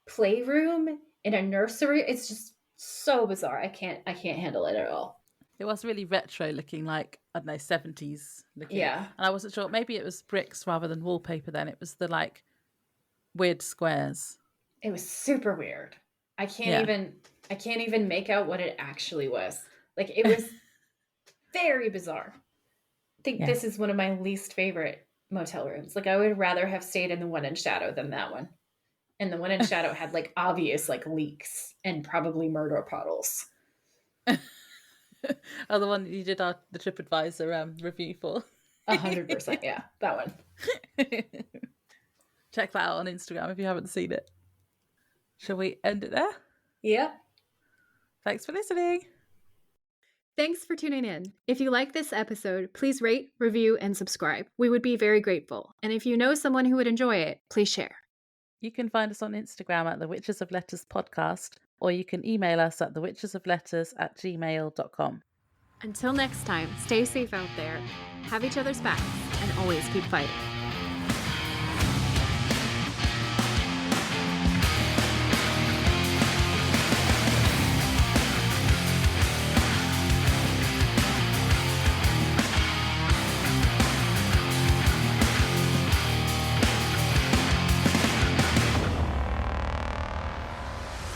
playroom in a nursery. It's just so bizarre. I can't handle it at all. It was really retro looking, like, I don't know, 70s looking. Yeah. And I wasn't sure. Maybe it was bricks rather than wallpaper then. It was the, like, weird squares. It was super weird. I can't even make out what it actually was. Like, it was very bizarre. I think this is one of my least favorite motel rooms. Like, I would rather have stayed in the one in Shadow than that one. And the one in Shadow had like obvious like leaks and probably murder puddles. Oh, the one you did the TripAdvisor review for. 100%, yeah, that one. Check that out on Instagram if you haven't seen it. Shall we end it there? Yep. Thanks for listening. Thanks for tuning in. If you like this episode, please rate, review, and subscribe. We would be very grateful. And if you know someone who would enjoy it, please share. You can find us on Instagram at the Witches of Letters podcast, or you can email us at thewitchesofletters@gmail.com. Until next time, stay safe out there, have each other's backs, and always keep fighting.